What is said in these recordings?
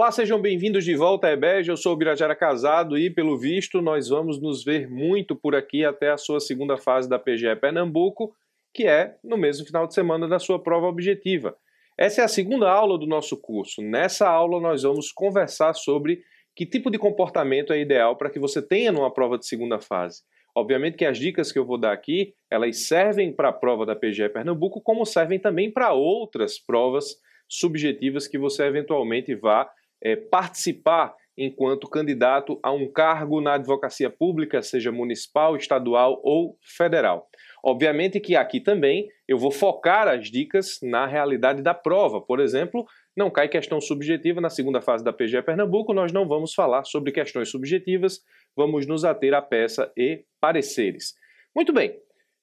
Olá, sejam bem-vindos de volta à EBEJ. Eu sou o Birajara Casado e, pelo visto, nós vamos nos ver muito por aqui até a sua segunda fase da PGE Pernambuco, que é no mesmo final de semana da sua prova objetiva. Essa é a segunda aula do nosso curso. Nessa aula nós vamos conversar sobre que tipo de comportamento é ideal para que você tenha numa prova de segunda fase. Obviamente que as dicas que eu vou dar aqui, elas servem para a prova da PGE Pernambuco, como servem também para outras provas subjetivas que você eventualmente vá participar enquanto candidato a um cargo na advocacia pública, seja municipal, estadual ou federal. Obviamente que aqui também eu vou focar as dicas na realidade da prova. Por exemplo, não cai questão subjetiva na segunda fase da PGE Pernambuco, nós não vamos falar sobre questões subjetivas, vamos nos ater à peça e pareceres. Muito bem,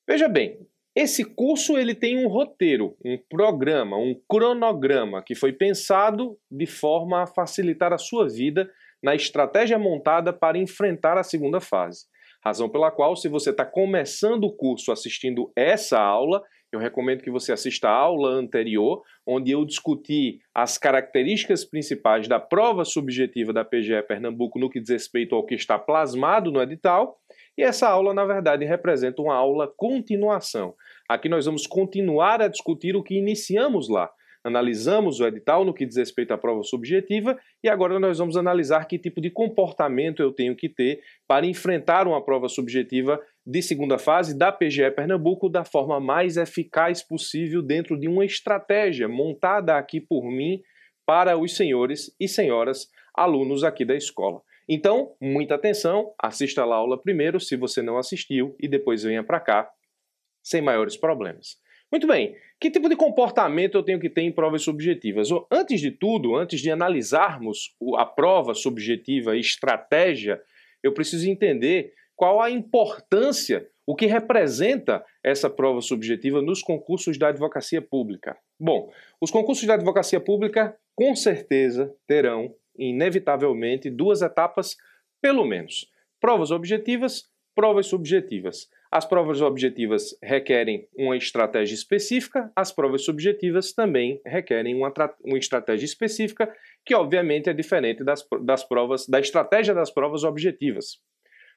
veja bem, esse curso ele tem um roteiro, um programa, um cronograma que foi pensado de forma a facilitar a sua vida na estratégia montada para enfrentar a segunda fase. Razão pela qual, se você está começando o curso assistindo essa aula, eu recomendo que você assista a aula anterior, onde eu discuti as características principais da prova subjetiva da PGE Pernambuco no que diz respeito ao que está plasmado no edital, e essa aula, na verdade, representa uma aula continuação. Aqui nós vamos continuar a discutir o que iniciamos lá. Analisamos o edital no que diz respeito à prova subjetiva e agora nós vamos analisar que tipo de comportamento eu tenho que ter para enfrentar uma prova subjetiva de segunda fase da PGE Pernambuco da forma mais eficaz possível dentro de uma estratégia montada aqui por mim para os senhores e senhoras alunos aqui da escola. Então, muita atenção, assista lá a aula primeiro, se você não assistiu, e depois venha para cá, sem maiores problemas. Muito bem, que tipo de comportamento eu tenho que ter em provas subjetivas? Antes de tudo, antes de analisarmos a prova subjetiva e estratégia, eu preciso entender qual a importância, o que representa essa prova subjetiva nos concursos da advocacia pública. Bom, os concursos da advocacia pública, com certeza, terão inevitavelmente duas etapas, pelo menos. Provas objetivas, provas subjetivas. As provas objetivas requerem uma estratégia específica, as provas subjetivas também requerem uma estratégia específica, que obviamente é diferente da estratégia das provas objetivas.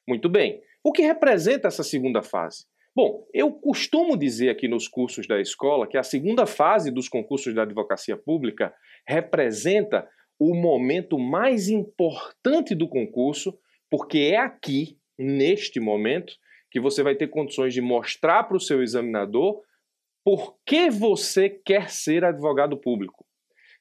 Muito bem. O que representa essa segunda fase? Bom, eu costumo dizer aqui nos cursos da escola que a segunda fase dos concursos da advocacia pública representa o momento mais importante do concurso, porque é aqui, neste momento, que você vai ter condições de mostrar para o seu examinador por que você quer ser advogado público.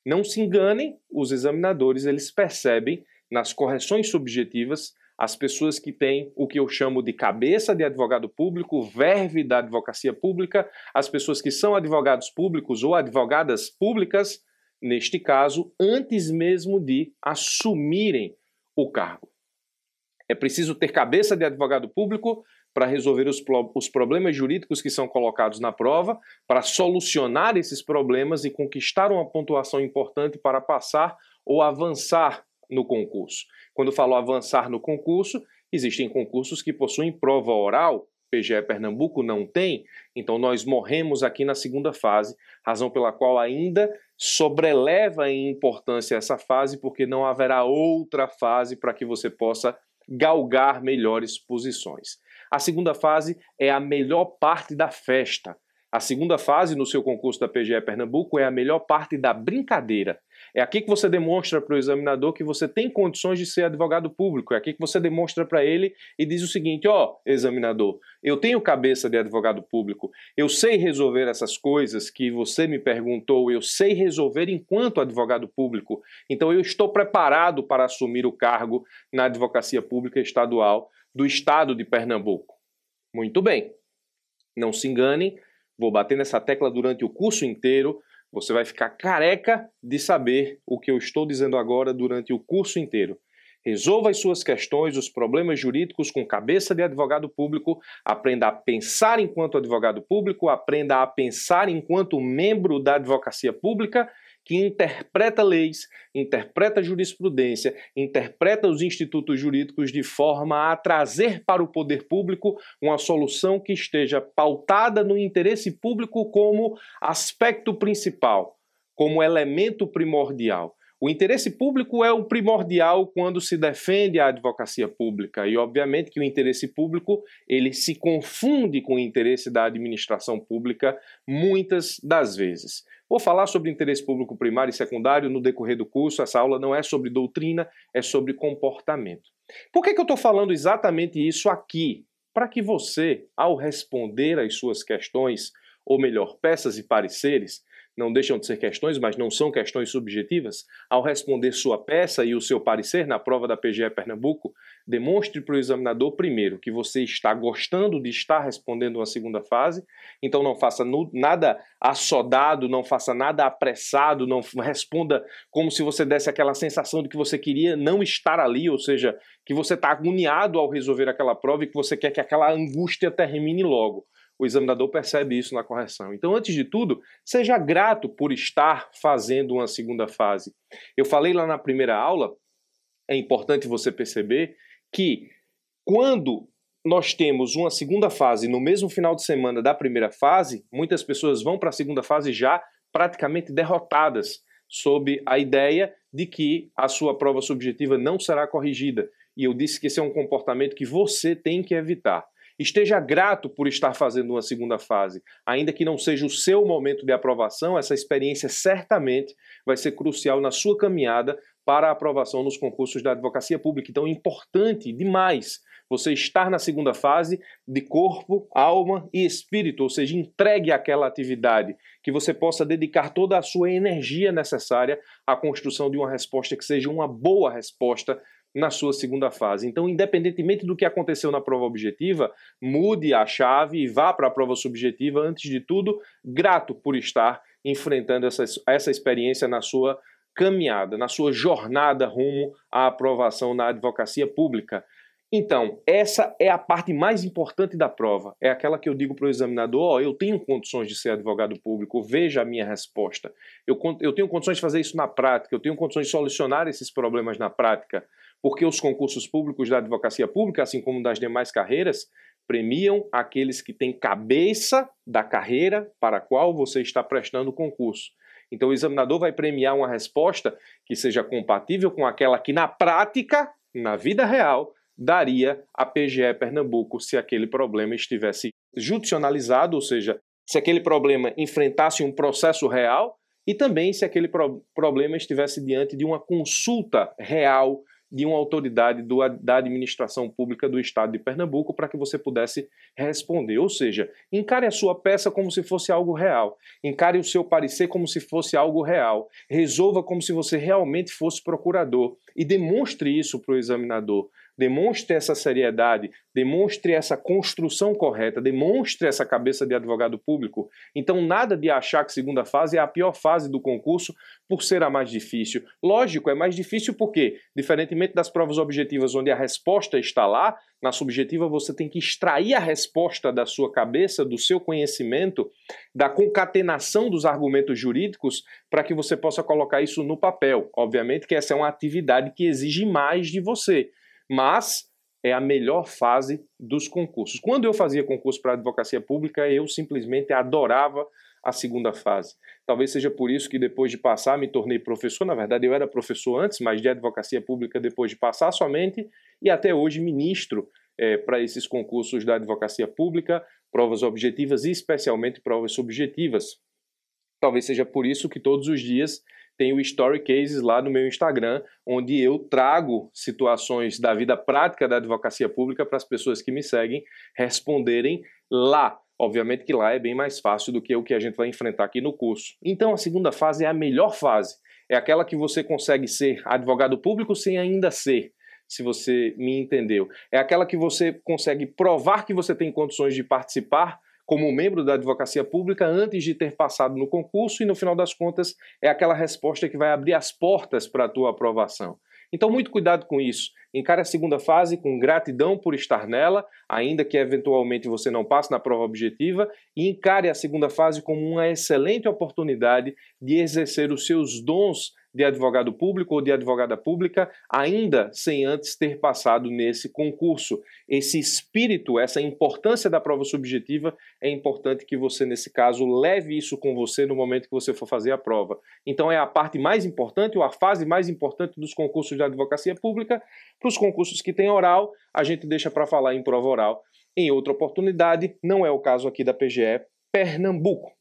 Não se enganem, os examinadores eles percebem nas correções subjetivas as pessoas que têm o que eu chamo de cabeça de advogado público, verve da advocacia pública, as pessoas que são advogados públicos ou advogadas públicas, neste caso, antes mesmo de assumirem o cargo. É preciso ter cabeça de advogado público para resolver os problemas jurídicos que são colocados na prova, para solucionar esses problemas e conquistar uma pontuação importante para passar ou avançar no concurso. Quando eu falo avançar no concurso, existem concursos que possuem prova oral, PGE Pernambuco não tem, então nós morremos aqui na segunda fase, razão pela qual ainda sobreleva em importância essa fase, porque não haverá outra fase para que você possa galgar melhores posições. A segunda fase é a melhor parte da festa. A segunda fase no seu concurso da PGE Pernambuco é a melhor parte da brincadeira. É aqui que você demonstra para o examinador que você tem condições de ser advogado público. É aqui que você demonstra para ele e diz o seguinte: ó, examinador, eu tenho cabeça de advogado público, eu sei resolver essas coisas que você me perguntou, eu sei resolver enquanto advogado público, então eu estou preparado para assumir o cargo na advocacia pública estadual do estado de Pernambuco. Muito bem, não se enganem, vou bater nessa tecla durante o curso inteiro, você vai ficar careca de saber o que eu estou dizendo agora durante o curso inteiro. Resolva as suas questões, os problemas jurídicos com cabeça de advogado público, aprenda a pensar enquanto advogado público, aprenda a pensar enquanto membro da advocacia pública, que interpreta leis, interpreta jurisprudência, interpreta os institutos jurídicos de forma a trazer para o poder público uma solução que esteja pautada no interesse público como aspecto principal, como elemento primordial. O interesse público é o primordial quando se defende a advocacia pública e, obviamente, que o interesse público ele se confunde com o interesse da administração pública muitas das vezes. Vou falar sobre interesse público primário e secundário no decorrer do curso. Essa aula não é sobre doutrina, é sobre comportamento. Por que eu estou falando exatamente isso aqui? Para que você, ao responder às suas questões, ou melhor, peças e pareceres, não deixam de ser questões, mas não são questões subjetivas, ao responder sua peça e o seu parecer na prova da PGE Pernambuco, demonstre para o examinador, primeiro, que você está gostando de estar respondendo uma segunda fase, então não faça nada assodado, não faça nada apressado, não responda como se você desse aquela sensação de que você queria não estar ali, ou seja, que você está agoniado ao resolver aquela prova e que você quer que aquela angústia termine logo. O examinador percebe isso na correção. Então, antes de tudo, seja grato por estar fazendo uma segunda fase. Eu falei lá na primeira aula, é importante você perceber que quando nós temos uma segunda fase no mesmo final de semana da primeira fase, muitas pessoas vão para a segunda fase já praticamente derrotadas, sob a ideia de que a sua prova subjetiva não será corrigida. E eu disse que esse é um comportamento que você tem que evitar. Esteja grato por estar fazendo uma segunda fase. Ainda que não seja o seu momento de aprovação, essa experiência certamente vai ser crucial na sua caminhada para a aprovação nos concursos da advocacia pública. Então é importante demais você estar na segunda fase de corpo, alma e espírito, ou seja, entregue àquela atividade, que você possa dedicar toda a sua energia necessária à construção de uma resposta que seja uma boa resposta na sua segunda fase. Então, independentemente do que aconteceu na prova objetiva, mude a chave e vá para a prova subjetiva, antes de tudo, grato por estar enfrentando essa experiência na sua caminhada, na sua jornada rumo à aprovação na advocacia pública. Então, essa é a parte mais importante da prova. É aquela que eu digo para o examinador, eu tenho condições de ser advogado público, veja a minha resposta. Eu tenho condições de fazer isso na prática, eu tenho condições de solucionar esses problemas na prática, porque os concursos públicos da advocacia pública, assim como das demais carreiras, premiam aqueles que têm cabeça da carreira para a qual você está prestando o concurso. Então, o examinador vai premiar uma resposta que seja compatível com aquela que, na prática, na vida real, daria a PGE Pernambuco se aquele problema estivesse judicializado, ou seja, se aquele problema enfrentasse um processo real e também se aquele problema estivesse diante de uma consulta real de uma autoridade da administração pública do estado de Pernambuco para que você pudesse responder. Ou seja, encare a sua peça como se fosse algo real, encare o seu parecer como se fosse algo real, resolva como se você realmente fosse procurador e demonstre isso para o examinador. Demonstre essa seriedade, demonstre essa construção correta, demonstre essa cabeça de advogado público. Então, nada de achar que segunda fase é a pior fase do concurso por ser a mais difícil. Lógico, é mais difícil porque, diferentemente das provas objetivas onde a resposta está lá, na subjetiva você tem que extrair a resposta da sua cabeça, do seu conhecimento, da concatenação dos argumentos jurídicos para que você possa colocar isso no papel. Obviamente que essa é uma atividade que exige mais de você, mas é a melhor fase dos concursos. Quando eu fazia concurso para advocacia pública, eu simplesmente adorava a segunda fase. Talvez seja por isso que depois de passar me tornei professor. Na verdade, eu era professor antes, mas de advocacia pública depois de passar somente, e até hoje ministro para esses concursos da advocacia pública, provas objetivas e especialmente provas subjetivas. Talvez seja por isso que todos os dias tenho story cases lá no meu Instagram, onde eu trago situações da vida prática da advocacia pública para as pessoas que me seguem responderem lá. Obviamente que lá é bem mais fácil do que o que a gente vai enfrentar aqui no curso. Então a segunda fase é a melhor fase. É aquela que você consegue ser advogado público sem ainda ser, se você me entendeu. É aquela que você consegue provar que você tem condições de participar como membro da advocacia pública antes de ter passado no concurso e, no final das contas, é aquela resposta que vai abrir as portas para a tua aprovação. Então, muito cuidado com isso. Encare a segunda fase com gratidão por estar nela, ainda que eventualmente você não passe na prova objetiva, e encare a segunda fase como uma excelente oportunidade de exercer os seus dons de advogado público ou de advogada pública, ainda sem antes ter passado nesse concurso. Esse espírito, essa importância da prova subjetiva, é importante que você, nesse caso, leve isso com você no momento que você for fazer a prova. Então é a parte mais importante, ou a fase mais importante dos concursos de advocacia pública. Para os concursos que tem oral, a gente deixa para falar em prova oral em outra oportunidade, não é o caso aqui da PGE Pernambuco.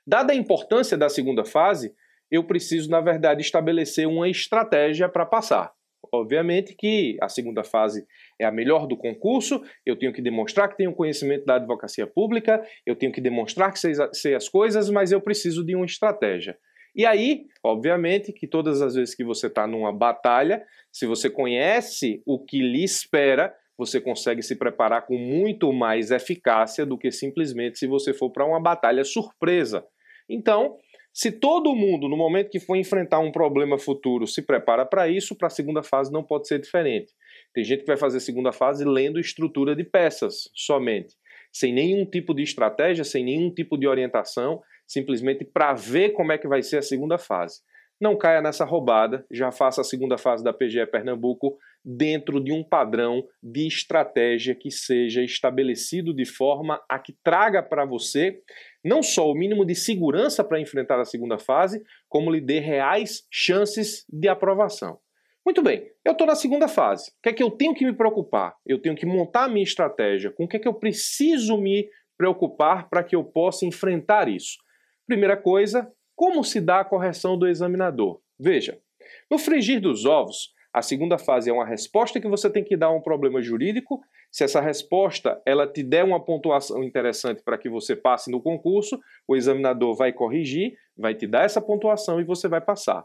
Dada a importância da segunda fase, eu preciso, na verdade, estabelecer uma estratégia para passar. Obviamente que a segunda fase é a melhor do concurso, eu tenho que demonstrar que tenho conhecimento da advocacia pública, eu tenho que demonstrar que sei as coisas, mas eu preciso de uma estratégia. E aí, obviamente, que todas as vezes que você está numa batalha, se você conhece o que lhe espera, você consegue se preparar com muito mais eficácia do que simplesmente se você for para uma batalha surpresa. Então, se todo mundo, no momento que for enfrentar um problema futuro, se prepara para isso, para a segunda fase não pode ser diferente. Tem gente que vai fazer a segunda fase lendo estrutura de peças somente, sem nenhum tipo de estratégia, sem nenhum tipo de orientação, simplesmente para ver como é que vai ser a segunda fase. Não caia nessa roubada, já faça a segunda fase da PGE Pernambuco dentro de um padrão de estratégia que seja estabelecido de forma a que traga para você não só o mínimo de segurança para enfrentar a segunda fase, como lhe dê reais chances de aprovação. Muito bem, eu estou na segunda fase. O que é que eu tenho que me preocupar? Eu tenho que montar a minha estratégia. Com o que é que eu preciso me preocupar para que eu possa enfrentar isso? Primeira coisa, como se dá a correção do examinador? Veja, no frigir dos ovos, a segunda fase é uma resposta que você tem que dar a um problema jurídico. Se essa resposta ela te der uma pontuação interessante para que você passe no concurso, o examinador vai corrigir, vai te dar essa pontuação e você vai passar.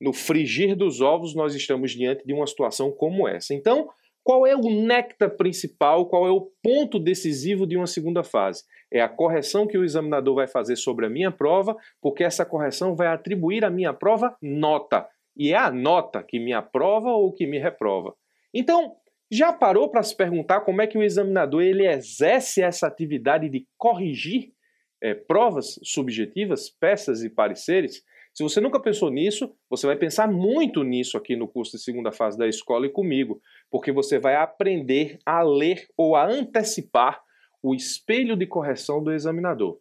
No frigir dos ovos, nós estamos diante de uma situação como essa. Então, qual é o néctar principal, qual é o ponto decisivo de uma segunda fase? É a correção que o examinador vai fazer sobre a minha prova, porque essa correção vai atribuir à minha prova nota. E é a nota que me aprova ou que me reprova. Então, já parou para se perguntar como é que o examinador ele exerce essa atividade de corrigir provas subjetivas, peças e pareceres? Se você nunca pensou nisso, você vai pensar muito nisso aqui no curso de segunda fase da escola e comigo, porque você vai aprender a ler ou a antecipar o espelho de correção do examinador.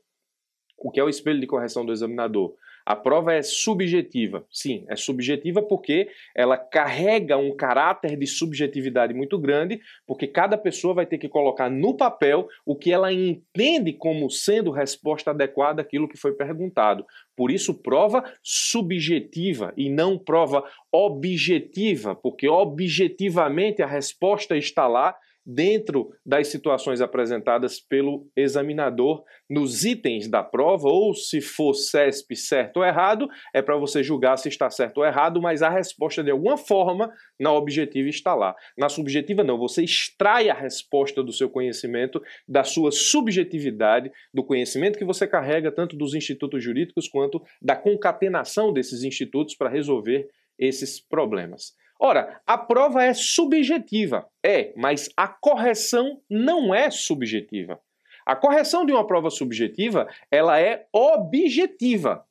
O que é o espelho de correção do examinador? A prova é subjetiva. Sim, é subjetiva porque ela carrega um caráter de subjetividade muito grande, porque cada pessoa vai ter que colocar no papel o que ela entende como sendo resposta adequada àquilo que foi perguntado. Por isso, prova subjetiva e não prova objetiva, porque objetivamente a resposta está lá dentro das situações apresentadas pelo examinador nos itens da prova, ou se for CESP certo ou errado, é para você julgar se está certo ou errado, mas a resposta de alguma forma na objetiva está lá. Na subjetiva não, você extrai a resposta do seu conhecimento, da sua subjetividade, do conhecimento que você carrega tanto dos institutos jurídicos quanto da concatenação desses institutos para resolver esses problemas. Ora, a prova é subjetiva, mas a correção não é subjetiva. A correção de uma prova subjetiva, ela é objetiva.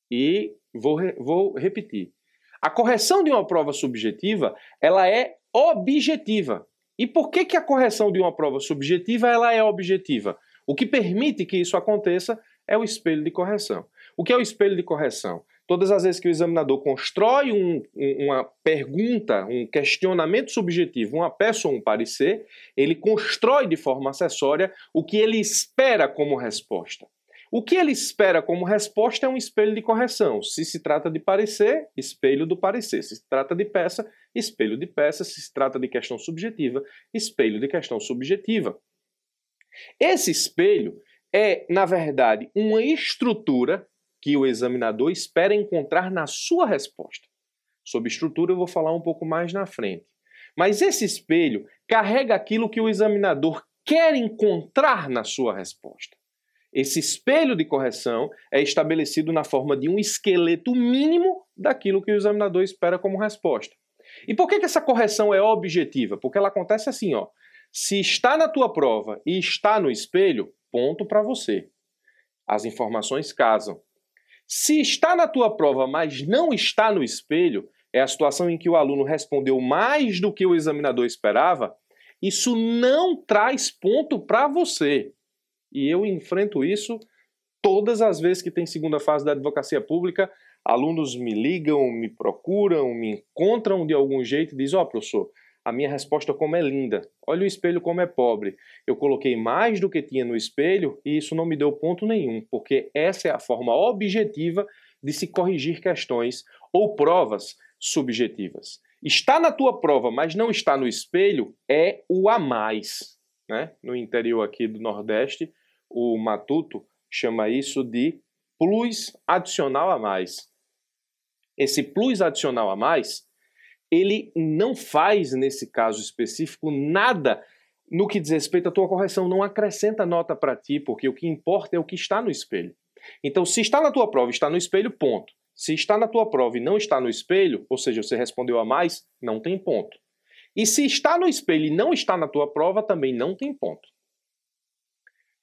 E vou repetir. A correção de uma prova subjetiva, ela é objetiva. E por que a correção de uma prova subjetiva, ela é objetiva? O que permite que isso aconteça é o espelho de correção. O que é o espelho de correção? Todas as vezes que o examinador constrói uma pergunta, um questionamento subjetivo, uma peça ou um parecer, ele constrói de forma acessória o que ele espera como resposta. O que ele espera como resposta é um espelho de correção. Se se trata de parecer, espelho do parecer. Se se trata de peça, espelho de peça. Se se trata de questão subjetiva, espelho de questão subjetiva. Esse espelho é, na verdade, uma estrutura que o examinador espera encontrar na sua resposta. Sobre estrutura eu vou falar um pouco mais na frente. Mas esse espelho carrega aquilo que o examinador quer encontrar na sua resposta. Esse espelho de correção é estabelecido na forma de um esqueleto mínimo daquilo que o examinador espera como resposta. E por que essa correção é objetiva? Porque ela acontece assim, ó. Se está na tua prova e está no espelho, ponto para você. As informações casam. Se está na tua prova, mas não está no espelho, é a situação em que o aluno respondeu mais do que o examinador esperava, isso não traz ponto para você. E eu enfrento isso todas as vezes que tem segunda fase da advocacia pública. Alunos me ligam, me procuram, me encontram de algum jeito e dizem: ó, professor, a minha resposta como é linda, olha o espelho como é pobre. Eu coloquei mais do que tinha no espelho e isso não me deu ponto nenhum, porque essa é a forma objetiva de se corrigir questões ou provas subjetivas. Está na tua prova, mas não está no espelho, é o a mais, né? No interior aqui do Nordeste, o Matuto chama isso de plus adicional a mais. Esse plus adicional a mais, ele não faz, nesse caso específico, nada no que diz respeito à tua correção, não acrescenta nota para ti, porque o que importa é o que está no espelho. Então, se está na tua prova e está no espelho, ponto. Se está na tua prova e não está no espelho, ou seja, você respondeu a mais, não tem ponto. E se está no espelho e não está na tua prova, também não tem ponto.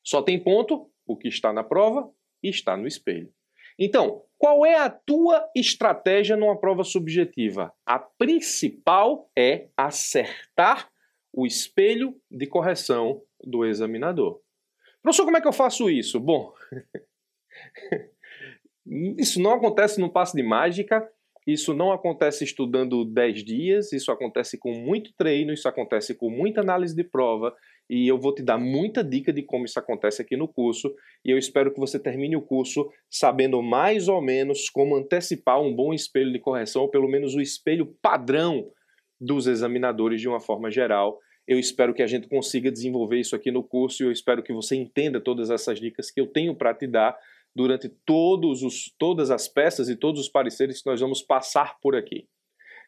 Só tem ponto o que está na prova e está no espelho. Então, qual é a tua estratégia numa prova subjetiva? A principal é acertar o espelho de correção do examinador. Professor, como é que eu faço isso? Bom, isso não acontece num passe de mágica, isso não acontece estudando 10 dias, isso acontece com muito treino, isso acontece com muita análise de prova, e eu vou te dar muita dica de como isso acontece aqui no curso, e eu espero que você termine o curso sabendo mais ou menos como antecipar um bom espelho de correção, ou pelo menos o espelho padrão dos examinadores de uma forma geral. Eu espero que a gente consiga desenvolver isso aqui no curso, e eu espero que você entenda todas essas dicas que eu tenho para te dar durante todas as peças e todos os pareceres que nós vamos passar por aqui.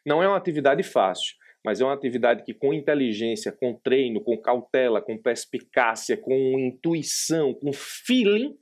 Não é uma atividade fácil, mas é uma atividade que com inteligência, com treino, com cautela, com perspicácia, com intuição, com feeling,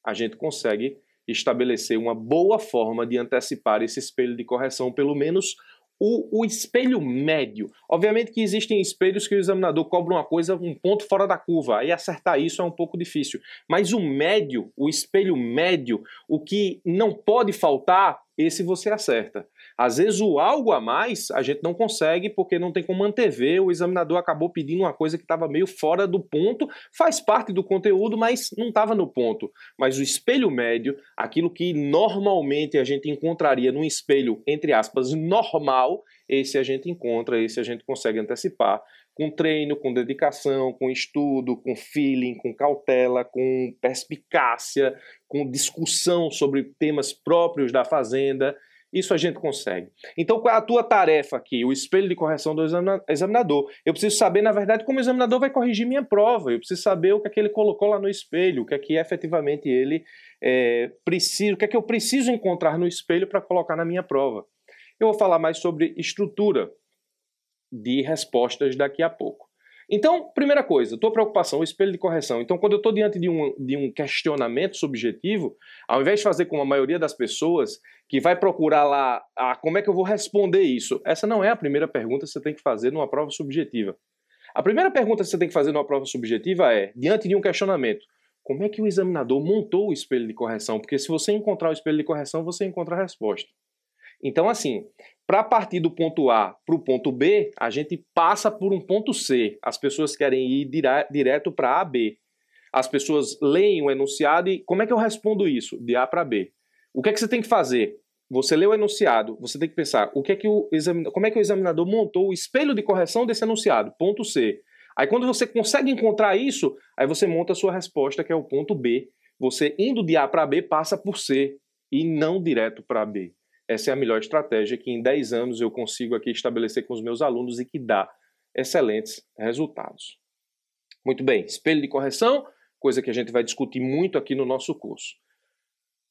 a gente consegue estabelecer uma boa forma de antecipar esse espelho de correção, pelo menos o espelho médio. Obviamente que existem espelhos que o examinador cobra uma coisa, um ponto fora da curva, aí acertar isso é um pouco difícil. Mas o médio, o espelho médio, o que não pode faltar, esse você acerta. Às vezes o algo a mais a gente não consegue porque não tem como antever, o examinador acabou pedindo uma coisa que estava meio fora do ponto, faz parte do conteúdo, mas não estava no ponto. Mas o espelho médio, aquilo que normalmente a gente encontraria num espelho, entre aspas, normal, esse a gente encontra, esse a gente consegue antecipar com treino, com dedicação, com estudo, com feeling, com cautela, com perspicácia, com discussão sobre temas próprios da fazenda. Isso a gente consegue. Então, qual é a tua tarefa aqui? O espelho de correção do examinador. Eu preciso saber, na verdade, como o examinador vai corrigir minha prova. Eu preciso saber o que é que ele colocou lá no espelho, o que é que efetivamente ele precisa, o que é que eu preciso encontrar no espelho para colocar na minha prova. Eu vou falar mais sobre estrutura de respostas daqui a pouco. Então, primeira coisa, tua preocupação, o espelho de correção. Então, quando eu estou diante de um questionamento subjetivo, ao invés de fazer como a maioria das pessoas, que vai procurar lá, como é que eu vou responder isso? Essa não é a primeira pergunta que você tem que fazer numa prova subjetiva. A primeira pergunta que você tem que fazer numa prova subjetiva é, diante de um questionamento, como é que o examinador montou o espelho de correção? Porque se você encontrar o espelho de correção, você encontra a resposta. Então, assim, para partir do ponto A para o ponto B, a gente passa por um ponto C. As pessoas querem ir direto para A, B. As pessoas leem o enunciado e como é que eu respondo isso? De A para B. O que é que você tem que fazer? Você lê o enunciado, você tem que pensar como é que o examinador montou o espelho de correção desse enunciado? Ponto C. Aí quando você consegue encontrar isso, aí você monta a sua resposta, que é o ponto B. Você indo de A para B passa por C e não direto para B. Essa é a melhor estratégia que em 10 anos eu consigo aqui estabelecer com os meus alunos e que dá excelentes resultados. Muito bem, espelho de correção, coisa que a gente vai discutir muito aqui no nosso curso.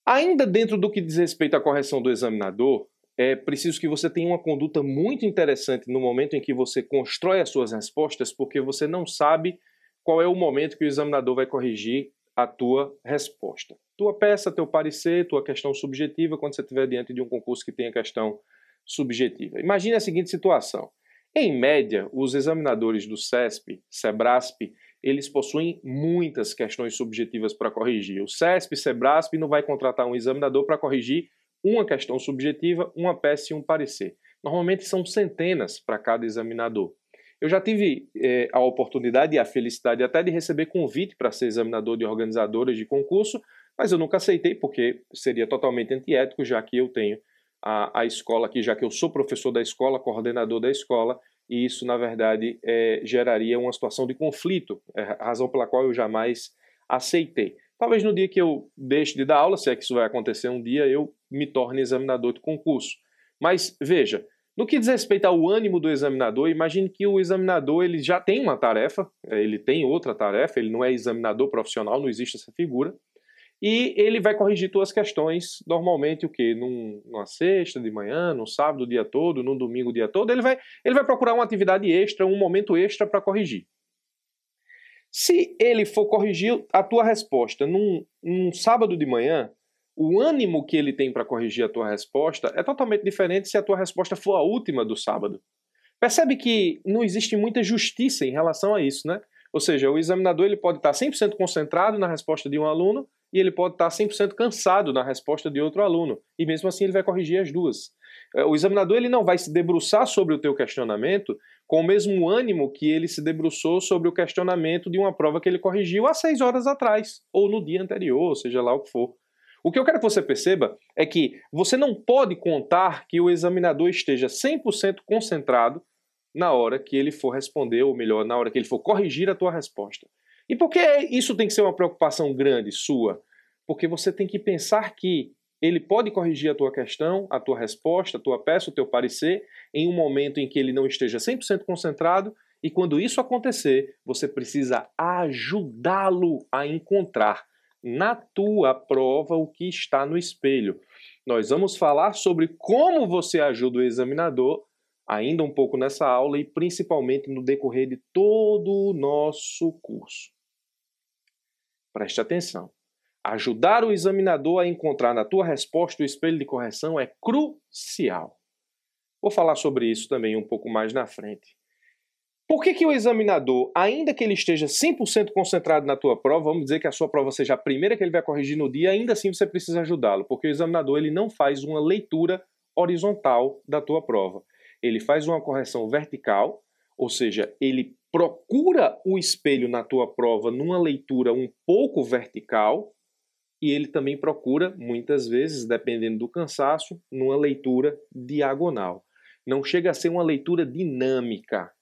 Ainda dentro do que diz respeito à correção do examinador, é preciso que você tenha uma conduta muito interessante no momento em que você constrói as suas respostas, porque você não sabe qual é o momento que o examinador vai corrigir a tua resposta. Tua peça, teu parecer, tua questão subjetiva, quando você estiver diante de um concurso que tenha questão subjetiva. Imagine a seguinte situação. Em média, os examinadores do CESP, SEBRASP, eles possuem muitas questões subjetivas para corrigir. O CESP, SEBRASP não vai contratar um examinador para corrigir uma questão subjetiva, uma peça e um parecer. Normalmente são centenas para cada examinador. Eu já tive a oportunidade e a felicidade até de receber convite para ser examinador de organizadoras de concurso, mas eu nunca aceitei porque seria totalmente antiético, já que eu tenho a escola aqui, já que eu sou professor da escola, coordenador da escola, e isso, na verdade, geraria uma situação de conflito, a razão pela qual eu jamais aceitei. Talvez no dia que eu deixe de dar aula, se é que isso vai acontecer um dia, eu me torne examinador de concurso. Mas, veja, no que diz respeito ao ânimo do examinador, imagine que o examinador ele já tem uma tarefa, ele tem outra tarefa, ele não é examinador profissional, não existe essa figura, e ele vai corrigir suas questões, normalmente o quê? Numa sexta de manhã, no sábado o dia todo, no domingo o dia todo, ele vai procurar uma atividade extra, um momento extra para corrigir. Se ele for corrigir a tua resposta num sábado de manhã, o ânimo que ele tem para corrigir a tua resposta é totalmente diferente se a tua resposta for a última do sábado. Percebe que não existe muita justiça em relação a isso, né? Ou seja, o examinador ele pode estar 100% concentrado na resposta de um aluno e ele pode estar 100% cansado na resposta de outro aluno. E mesmo assim ele vai corrigir as duas. O examinador ele não vai se debruçar sobre o teu questionamento com o mesmo ânimo que ele se debruçou sobre o questionamento de uma prova que ele corrigiu há 6 horas atrás, ou no dia anterior, seja lá o que for. O que eu quero que você perceba é que você não pode contar que o examinador esteja 100% concentrado na hora que ele for responder, ou melhor, na hora que ele for corrigir a tua resposta. E por que isso tem que ser uma preocupação grande sua? Porque você tem que pensar que ele pode corrigir a tua questão, a tua resposta, a tua peça, o teu parecer, em um momento em que ele não esteja 100% concentrado, e quando isso acontecer, você precisa ajudá-lo a encontrar na tua prova o que está no espelho. Nós vamos falar sobre como você ajuda o examinador ainda um pouco nessa aula e principalmente no decorrer de todo o nosso curso. Preste atenção. Ajudar o examinador a encontrar na tua resposta o espelho de correção é crucial. Vou falar sobre isso também um pouco mais na frente. Por que o examinador, ainda que ele esteja 100% concentrado na tua prova, vamos dizer que a sua prova seja a primeira que ele vai corrigir no dia, ainda assim você precisa ajudá-lo, porque o examinador ele não faz uma leitura horizontal da tua prova. Ele faz uma correção vertical, ou seja, ele procura o espelho na tua prova numa leitura um pouco vertical, e ele também procura, muitas vezes, dependendo do cansaço, numa leitura diagonal. Não chega a ser uma leitura dinâmica,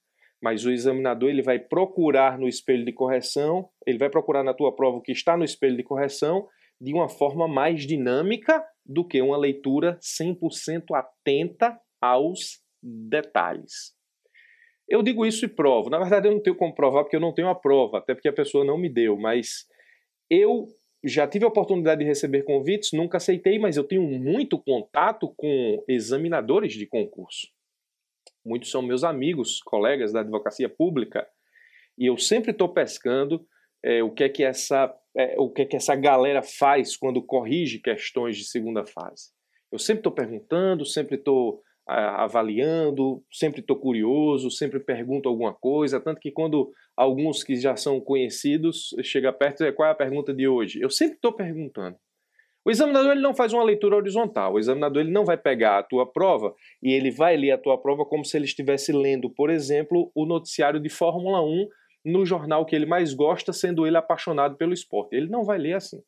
mas o examinador ele vai procurar no espelho de correção, ele vai procurar na tua prova o que está no espelho de correção de uma forma mais dinâmica do que uma leitura 100% atenta aos detalhes. Eu digo isso e provo. Na verdade, eu não tenho como provar porque eu não tenho a prova, até porque a pessoa não me deu, mas eu já tive a oportunidade de receber convites, nunca aceitei, mas eu tenho muito contato com examinadores de concurso. Muitos são meus amigos, colegas da advocacia pública, e eu sempre estou pescando o que é que essa galera faz quando corrige questões de segunda fase. Eu sempre estou perguntando, sempre estou avaliando, sempre estou curioso, sempre pergunto alguma coisa, tanto que quando alguns que já são conhecidos chegam perto e dizem qual é a pergunta de hoje, eu sempre estou perguntando. O examinador ele não faz uma leitura horizontal, o examinador ele não vai pegar a tua prova e ele vai ler a tua prova como se ele estivesse lendo, por exemplo, o noticiário de Fórmula 1 no jornal que ele mais gosta, sendo ele apaixonado pelo esporte. Ele não vai ler assim.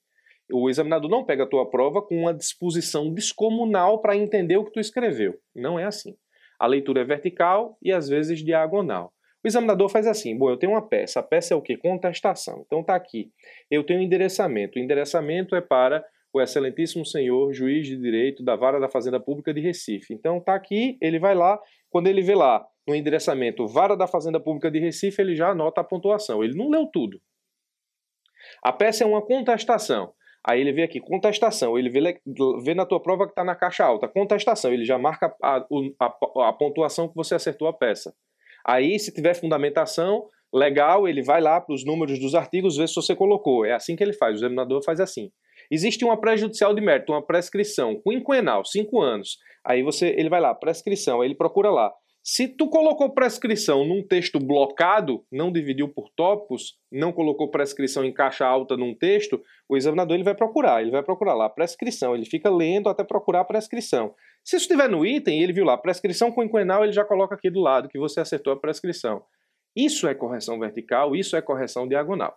O examinador não pega a tua prova com uma disposição descomunal para entender o que tu escreveu. Não é assim. A leitura é vertical e às vezes diagonal. O examinador faz assim, bom, eu tenho uma peça. A peça é o quê? Contestação. Então tá aqui. Eu tenho endereçamento. O endereçamento é para o excelentíssimo senhor juiz de direito da Vara da Fazenda Pública de Recife. Então tá aqui, ele vai lá, quando ele vê lá no endereçamento Vara da Fazenda Pública de Recife, ele já anota a pontuação. Ele não leu tudo. A peça é uma contestação. Aí ele vê aqui, contestação, ele vê na tua prova que está na caixa alta, contestação, ele já marca a pontuação que você acertou a peça. Aí, se tiver fundamentação, legal, ele vai lá para os números dos artigos, vê se você colocou. É assim que ele faz, o examinador faz assim. Existe uma pré-judicial de mérito, uma prescrição, quinquenal, 5 anos. Aí ele vai lá, prescrição, aí ele procura lá. Se tu colocou prescrição num texto blocado, não dividiu por tópicos, não colocou prescrição em caixa alta num texto, o examinador ele vai procurar lá prescrição, ele fica lendo até procurar a prescrição. Se isso estiver no item, ele viu lá prescrição quinquenal, ele já coloca aqui do lado que você acertou a prescrição. Isso é correção vertical, isso é correção diagonal.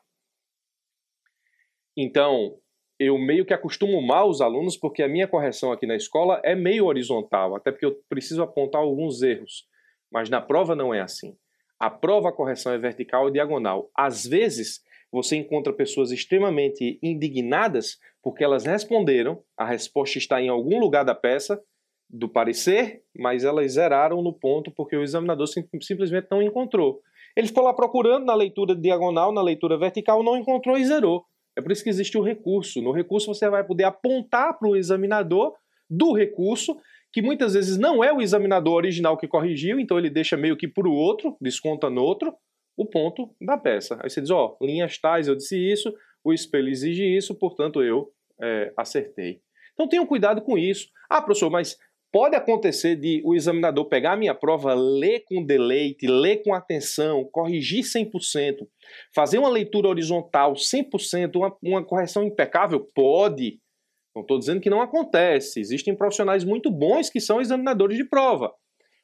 Então, eu meio que acostumo mal os alunos porque a minha correção aqui na escola é meio horizontal, até porque eu preciso apontar alguns erros. Mas na prova não é assim. A prova a correção é vertical e diagonal. Às vezes, você encontra pessoas extremamente indignadas porque elas responderam, a resposta está em algum lugar da peça, do parecer, mas elas zeraram no ponto porque o examinador simplesmente não encontrou. Ele ficou lá procurando na leitura diagonal, na leitura vertical, não encontrou e zerou. É por isso que existe o recurso. No recurso você vai poder apontar para o examinador do recurso, que muitas vezes não é o examinador original que corrigiu, então ele deixa meio que para o outro, desconta no outro, o ponto da peça. Aí você diz, ó, linhas tais, eu disse isso, o espelho exige isso, portanto eu acertei. Então tenham cuidado com isso. Ah, professor, mas pode acontecer de o examinador pegar a minha prova, ler com deleite, ler com atenção, corrigir 100%, fazer uma leitura horizontal 100%, uma correção impecável? Pode. Não estou dizendo que não acontece. Existem profissionais muito bons que são examinadores de prova.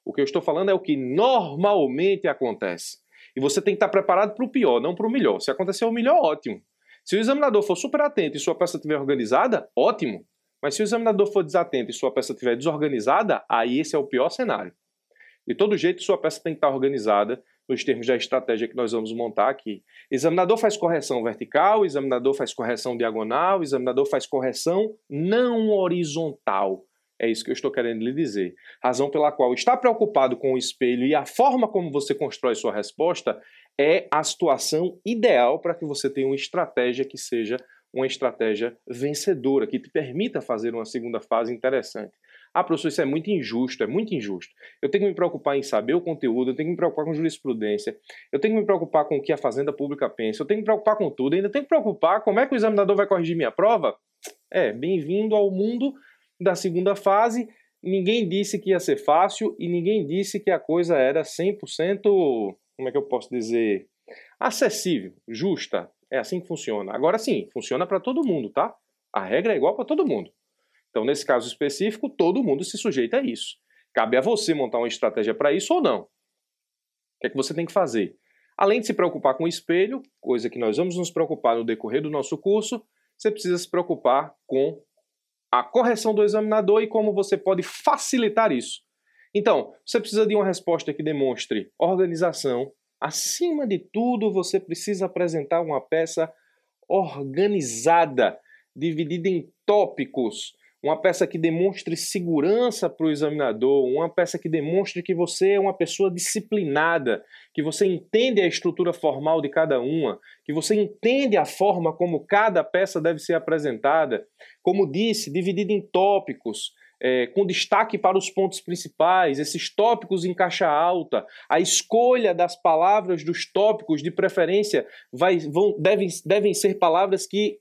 O que eu estou falando é o que normalmente acontece. E você tem que estar preparado para o pior, não para o melhor. Se acontecer o melhor, ótimo. Se o examinador for super atento e sua peça estiver organizada, ótimo. Mas se o examinador for desatento e sua peça estiver desorganizada, aí esse é o pior cenário. De todo jeito, sua peça tem que estar organizada nos termos da estratégia que nós vamos montar aqui. Examinador faz correção vertical, examinador faz correção diagonal, examinador faz correção não horizontal. É isso que eu estou querendo lhe dizer. Razão pela qual estar preocupado com o espelho e a forma como você constrói sua resposta é a situação ideal para que você tenha uma estratégia que seja uma estratégia vencedora, que te permita fazer uma segunda fase interessante. Ah, professor, isso é muito injusto, é muito injusto. Eu tenho que me preocupar em saber o conteúdo, eu tenho que me preocupar com jurisprudência, eu tenho que me preocupar com o que a Fazenda Pública pensa, eu tenho que me preocupar com tudo, ainda tenho que me preocupar como é que o examinador vai corrigir minha prova? Bem-vindo ao mundo da segunda fase. Ninguém disse que ia ser fácil e ninguém disse que a coisa era 100%, como é que eu posso dizer, acessível, justa. É assim que funciona. Agora sim, funciona para todo mundo, tá? A regra é igual para todo mundo. Então, nesse caso específico, todo mundo se sujeita a isso. Cabe a você montar uma estratégia para isso ou não. O que é que você tem que fazer? Além de se preocupar com o espelho, coisa que nós vamos nos preocupar no decorrer do nosso curso, você precisa se preocupar com a correção do examinador e como você pode facilitar isso. Então, você precisa de uma resposta que demonstre organização. Acima de tudo, você precisa apresentar uma peça organizada, dividida em tópicos, uma peça que demonstre segurança para o examinador, uma peça que demonstre que você é uma pessoa disciplinada, que você entende a estrutura formal de cada uma, que você entende a forma como cada peça deve ser apresentada, como disse, dividida em tópicos, com destaque para os pontos principais, esses tópicos em caixa alta, a escolha das palavras dos tópicos, de preferência, devem ser palavras que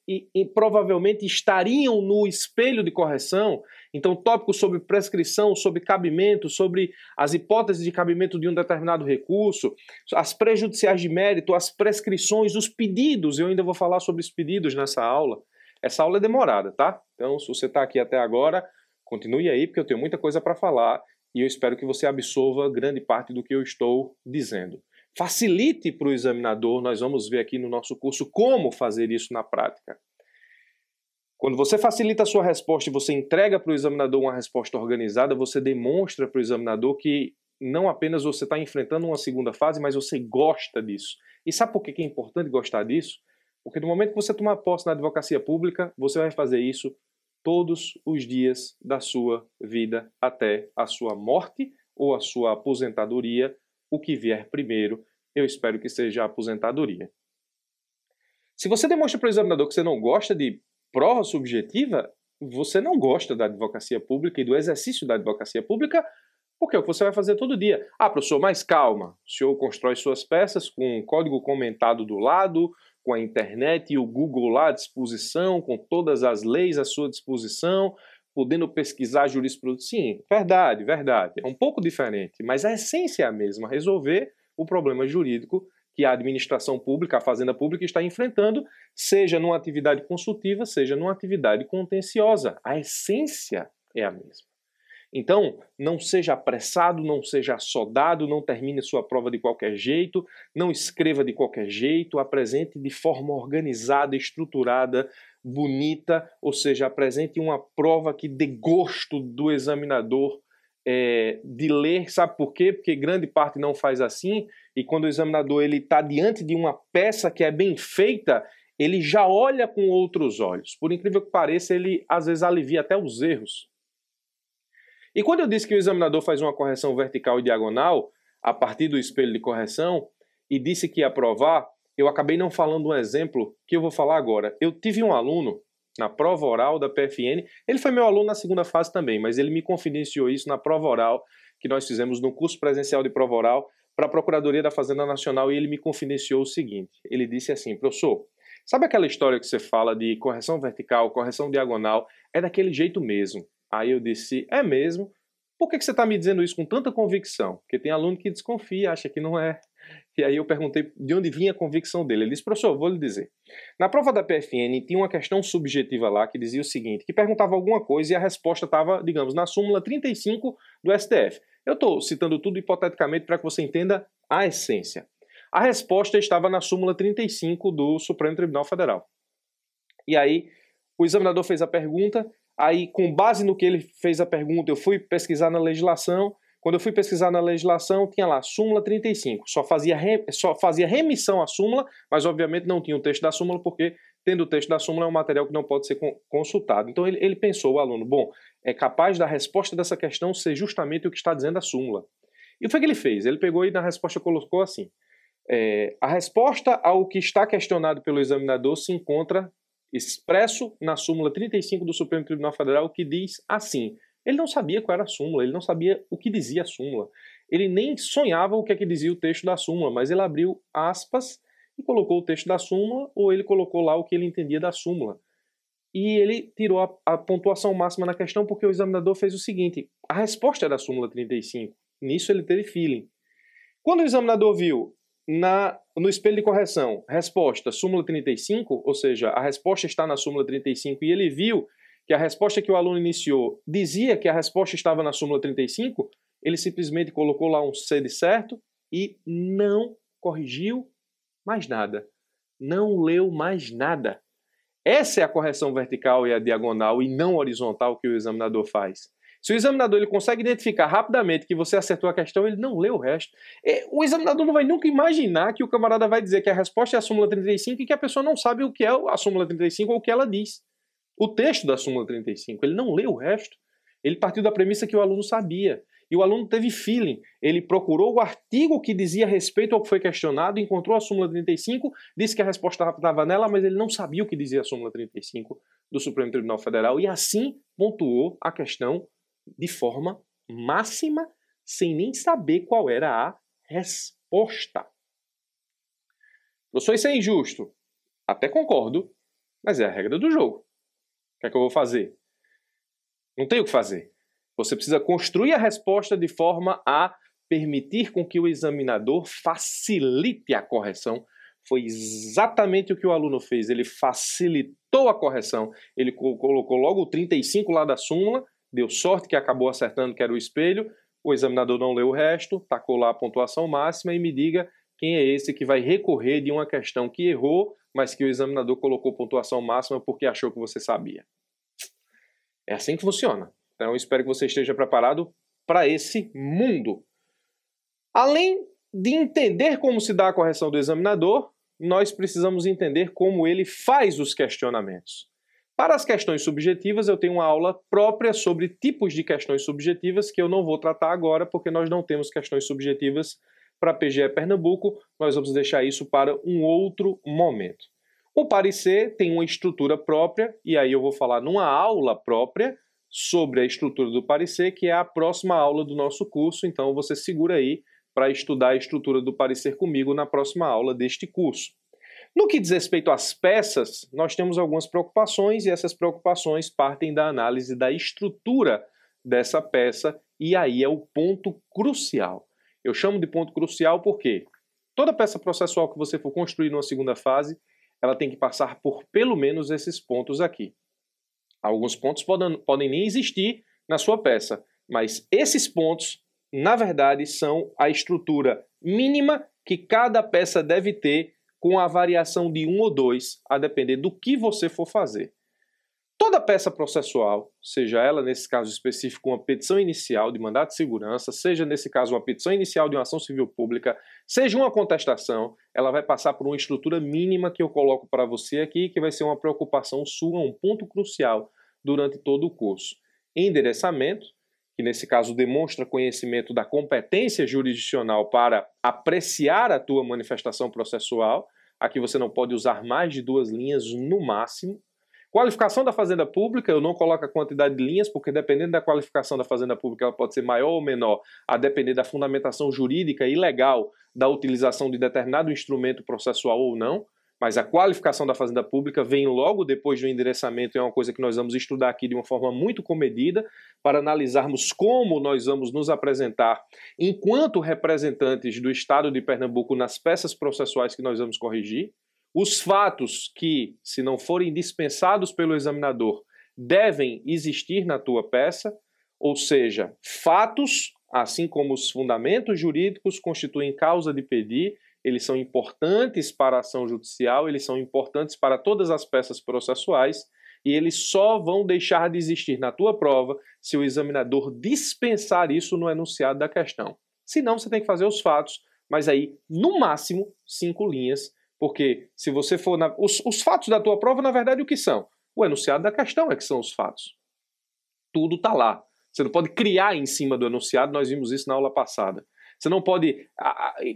provavelmente estariam no espelho de correção. Então, tópicos sobre prescrição, sobre cabimento, sobre as hipóteses de cabimento de um determinado recurso, as prejudiciais de mérito, as prescrições, os pedidos. Eu ainda vou falar sobre os pedidos nessa aula. Essa aula é demorada, tá? Então, se você está aqui até agora, continue aí, porque eu tenho muita coisa para falar e eu espero que você absorva grande parte do que eu estou dizendo. Facilite para o examinador, nós vamos ver aqui no nosso curso como fazer isso na prática. Quando você facilita a sua resposta e você entrega para o examinador uma resposta organizada, você demonstra para o examinador que não apenas você está enfrentando uma segunda fase, mas você gosta disso. E sabe por que é importante gostar disso? Porque no momento que você tomar posse na advocacia pública, você vai fazer isso todos os dias da sua vida até a sua morte ou a sua aposentadoria, o que vier primeiro, eu espero que seja a aposentadoria. Se você demonstra para o examinador que você não gosta de prova subjetiva, você não gosta da advocacia pública e do exercício da advocacia pública, porque é o que você vai fazer todo dia. Ah, professor, mas calma, o senhor constrói suas peças com um código comentado do lado, com a internet e o Google lá à disposição, com todas as leis à sua disposição, podendo pesquisar jurisprudência. Sim, verdade, verdade. É um pouco diferente, mas a essência é a mesma, resolver o problema jurídico que a administração pública, a fazenda pública está enfrentando, seja numa atividade consultiva, seja numa atividade contenciosa. A essência é a mesma. Então, não seja apressado, não seja assodado, não termine sua prova de qualquer jeito, não escreva de qualquer jeito, apresente de forma organizada, estruturada, bonita, ou seja, apresente uma prova que dê gosto do examinador de ler. Sabe por quê? Porque grande parte não faz assim, e quando o examinador está diante de uma peça que é bem feita, ele já olha com outros olhos. Por incrível que pareça, ele às vezes alivia até os erros. E quando eu disse que o examinador faz uma correção vertical e diagonal, a partir do espelho de correção, e disse que ia aprovar, eu acabei não falando um exemplo que eu vou falar agora. Eu tive um aluno na prova oral da PFN, ele foi meu aluno na segunda fase também, mas ele me confidenciou isso na prova oral que nós fizemos no curso presencial de prova oral para a Procuradoria da Fazenda Nacional, e ele me confidenciou o seguinte, ele disse assim: professor, sabe aquela história que você fala de correção vertical, correção diagonal, é daquele jeito mesmo. Aí eu disse, é mesmo? Por que você está me dizendo isso com tanta convicção? Porque tem aluno que desconfia, acha que não é. E aí eu perguntei de onde vinha a convicção dele. Ele disse, professor, vou lhe dizer. Na prova da PFN tinha uma questão subjetiva lá que dizia o seguinte, que perguntava alguma coisa e a resposta estava, digamos, na súmula 35 do STF. Eu estou citando tudo hipoteticamente para que você entenda a essência. A resposta estava na súmula 35 do Supremo Tribunal Federal. E aí o examinador fez a pergunta. Aí, com base no que ele fez a pergunta, eu fui pesquisar na legislação. Quando eu fui pesquisar na legislação, tinha lá, súmula 35. Só fazia remissão à súmula, mas obviamente não tinha o texto da súmula, porque tendo o texto da súmula é um material que não pode ser consultado. Então ele pensou, o aluno, bom, é capaz da resposta dessa questão ser justamente o que está dizendo a súmula. E o que ele fez? Ele pegou e na resposta colocou assim, a resposta ao que está questionado pelo examinador se encontra expresso na súmula 35 do Supremo Tribunal Federal, que diz assim. Ele não sabia qual era a súmula, ele não sabia o que dizia a súmula. Ele nem sonhava o que é que dizia o texto da súmula, mas ele abriu aspas e colocou o texto da súmula, ou ele colocou lá o que ele entendia da súmula. E ele tirou a pontuação máxima na questão porque o examinador fez o seguinte, a resposta era a súmula 35. Nisso ele teve feeling. Quando o examinador viu no espelho de correção, resposta, súmula 35, ou seja, a resposta está na súmula 35, e ele viu que a resposta que o aluno iniciou dizia que a resposta estava na súmula 35, ele simplesmente colocou lá um C de certo e não corrigiu mais nada. Não leu mais nada. Essa é a correção vertical e a diagonal e não horizontal que o examinador faz. Se o examinador ele consegue identificar rapidamente que você acertou a questão, ele não lê o resto. O examinador não vai nunca imaginar que o camarada vai dizer que a resposta é a súmula 35 e que a pessoa não sabe o que é a súmula 35 ou o que ela diz. O texto da súmula 35, ele não lê o resto. Ele partiu da premissa que o aluno sabia. E o aluno teve feeling. Ele procurou o artigo que dizia respeito ao que foi questionado, encontrou a súmula 35, disse que a resposta estava nela, mas ele não sabia o que dizia a súmula 35 do Supremo Tribunal Federal e assim pontuou a questão de forma máxima, sem nem saber qual era a resposta. Professor, isso é injusto. Até concordo, mas é a regra do jogo. O que é que eu vou fazer? Não tenho o que fazer. Você precisa construir a resposta de forma a permitir com que o examinador facilite a correção. Foi exatamente o que o aluno fez. Ele facilitou a correção. Ele colocou logo o 35 lá da súmula, deu sorte que acabou acertando que era o espelho, o examinador não leu o resto, tacou lá a pontuação máxima e me diga quem é esse que vai recorrer de uma questão que errou, mas que o examinador colocou pontuação máxima porque achou que você sabia. É assim que funciona. Então eu espero que você esteja preparado para esse mundo. Além de entender como se dá a correção do examinador, nós precisamos entender como ele faz os questionamentos. Para as questões subjetivas, eu tenho uma aula própria sobre tipos de questões subjetivas que eu não vou tratar agora, porque nós não temos questões subjetivas para a PGE Pernambuco, nós vamos deixar isso para um outro momento. O parecer tem uma estrutura própria, e aí eu vou falar numa aula própria sobre a estrutura do parecer, que é a próxima aula do nosso curso, então você segura aí para estudar a estrutura do parecer comigo na próxima aula deste curso. No que diz respeito às peças, nós temos algumas preocupações e essas preocupações partem da análise da estrutura dessa peça e aí é o ponto crucial. Eu chamo de ponto crucial porque toda peça processual que você for construir numa segunda fase, ela tem que passar por pelo menos esses pontos aqui. Alguns pontos podem nem existir na sua peça, mas esses pontos, na verdade, são a estrutura mínima que cada peça deve ter, com a variação de 1 ou 2, a depender do que você for fazer. Toda peça processual, seja ela, nesse caso específico, uma petição inicial de mandado de segurança, seja, nesse caso, uma petição inicial de uma ação civil pública, seja uma contestação, ela vai passar por uma estrutura mínima que eu coloco para você aqui, que vai ser uma preocupação sua, um ponto crucial durante todo o curso. Endereçamento, que nesse caso demonstra conhecimento da competência jurisdicional para apreciar a tua manifestação processual. Aqui você não pode usar mais de 2 linhas no máximo. Qualificação da Fazenda Pública, eu não coloco a quantidade de linhas, porque dependendo da qualificação da Fazenda Pública, ela pode ser maior ou menor, a depender da fundamentação jurídica e legal da utilização de determinado instrumento processual ou não. Mas a qualificação da Fazenda Pública vem logo depois do endereçamento, é uma coisa que nós vamos estudar aqui de uma forma muito comedida, para analisarmos como nós vamos nos apresentar enquanto representantes do Estado de Pernambuco nas peças processuais que nós vamos corrigir, os fatos que, se não forem dispensados pelo examinador, devem existir na tua peça, ou seja, fatos, assim como os fundamentos jurídicos constituem causa de pedir, eles são importantes para a ação judicial, eles são importantes para todas as peças processuais e eles só vão deixar de existir na tua prova se o examinador dispensar isso no enunciado da questão. Se não, você tem que fazer os fatos, mas aí, no máximo, 5 linhas, porque se você for... Os fatos da tua prova, na verdade, o que são? O enunciado da questão é que são os fatos. Tudo está lá. Você não pode criar em cima do enunciado, nós vimos isso na aula passada. Você não pode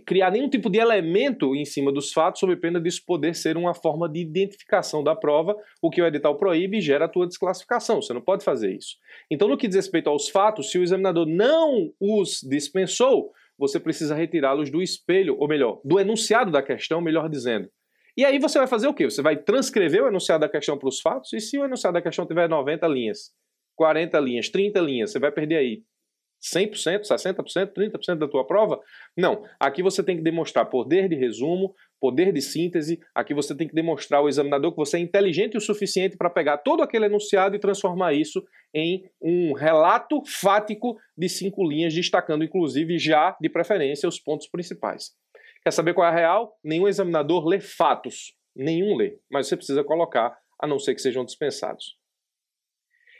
criar nenhum tipo de elemento em cima dos fatos, sob pena disso poder ser uma forma de identificação da prova, o que o edital proíbe e gera a tua desclassificação. Você não pode fazer isso. Então, no que diz respeito aos fatos, se o examinador não os dispensou, você precisa retirá-los do espelho, ou melhor, do enunciado da questão, melhor dizendo. E aí você vai fazer o quê? Você vai transcrever o enunciado da questão para os fatos, e se o enunciado da questão tiver 90 linhas, 40 linhas, 30 linhas, você vai perder aí 100%, 60%, 30% da tua prova? Não. Aqui você tem que demonstrar poder de resumo, poder de síntese. Aqui você tem que demonstrar ao examinador que você é inteligente o suficiente para pegar todo aquele enunciado e transformar isso em um relato fático de 5 linhas, destacando inclusive já, de preferência, os pontos principais. Quer saber qual é a real? Nenhum examinador lê fatos. Nenhum lê. Mas você precisa colocar, a não ser que sejam dispensados.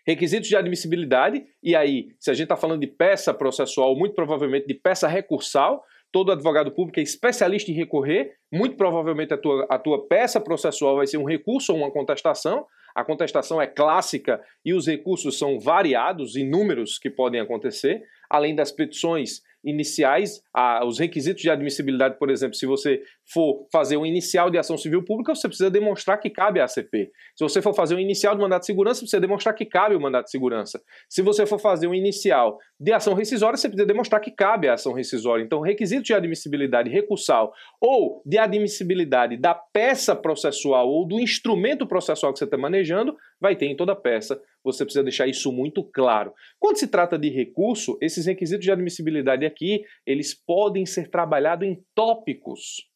Requisitos de admissibilidade, e aí, se a gente está falando de peça processual, muito provavelmente de peça recursal, todo advogado público é especialista em recorrer, muito provavelmente a tua peça processual vai ser um recurso ou uma contestação. A contestação é clássica e os recursos são variados, inúmeros que podem acontecer, além das petições iniciais, os requisitos de admissibilidade, por exemplo, se você for fazer um inicial de ação civil pública, você precisa demonstrar que cabe a ACP. Se você for fazer um inicial de mandato de segurança, você precisa demonstrar que cabe o mandato de segurança. Se você for fazer um inicial de ação rescisória, você precisa demonstrar que cabe a ação rescisória. Então, requisito de admissibilidade recursal ou de admissibilidade da peça processual ou do instrumento processual que você está manejando, vai ter em toda peça. Você precisa deixar isso muito claro. Quando se trata de recurso, esses requisitos de admissibilidade aqui, eles podem ser trabalhados em tópicos.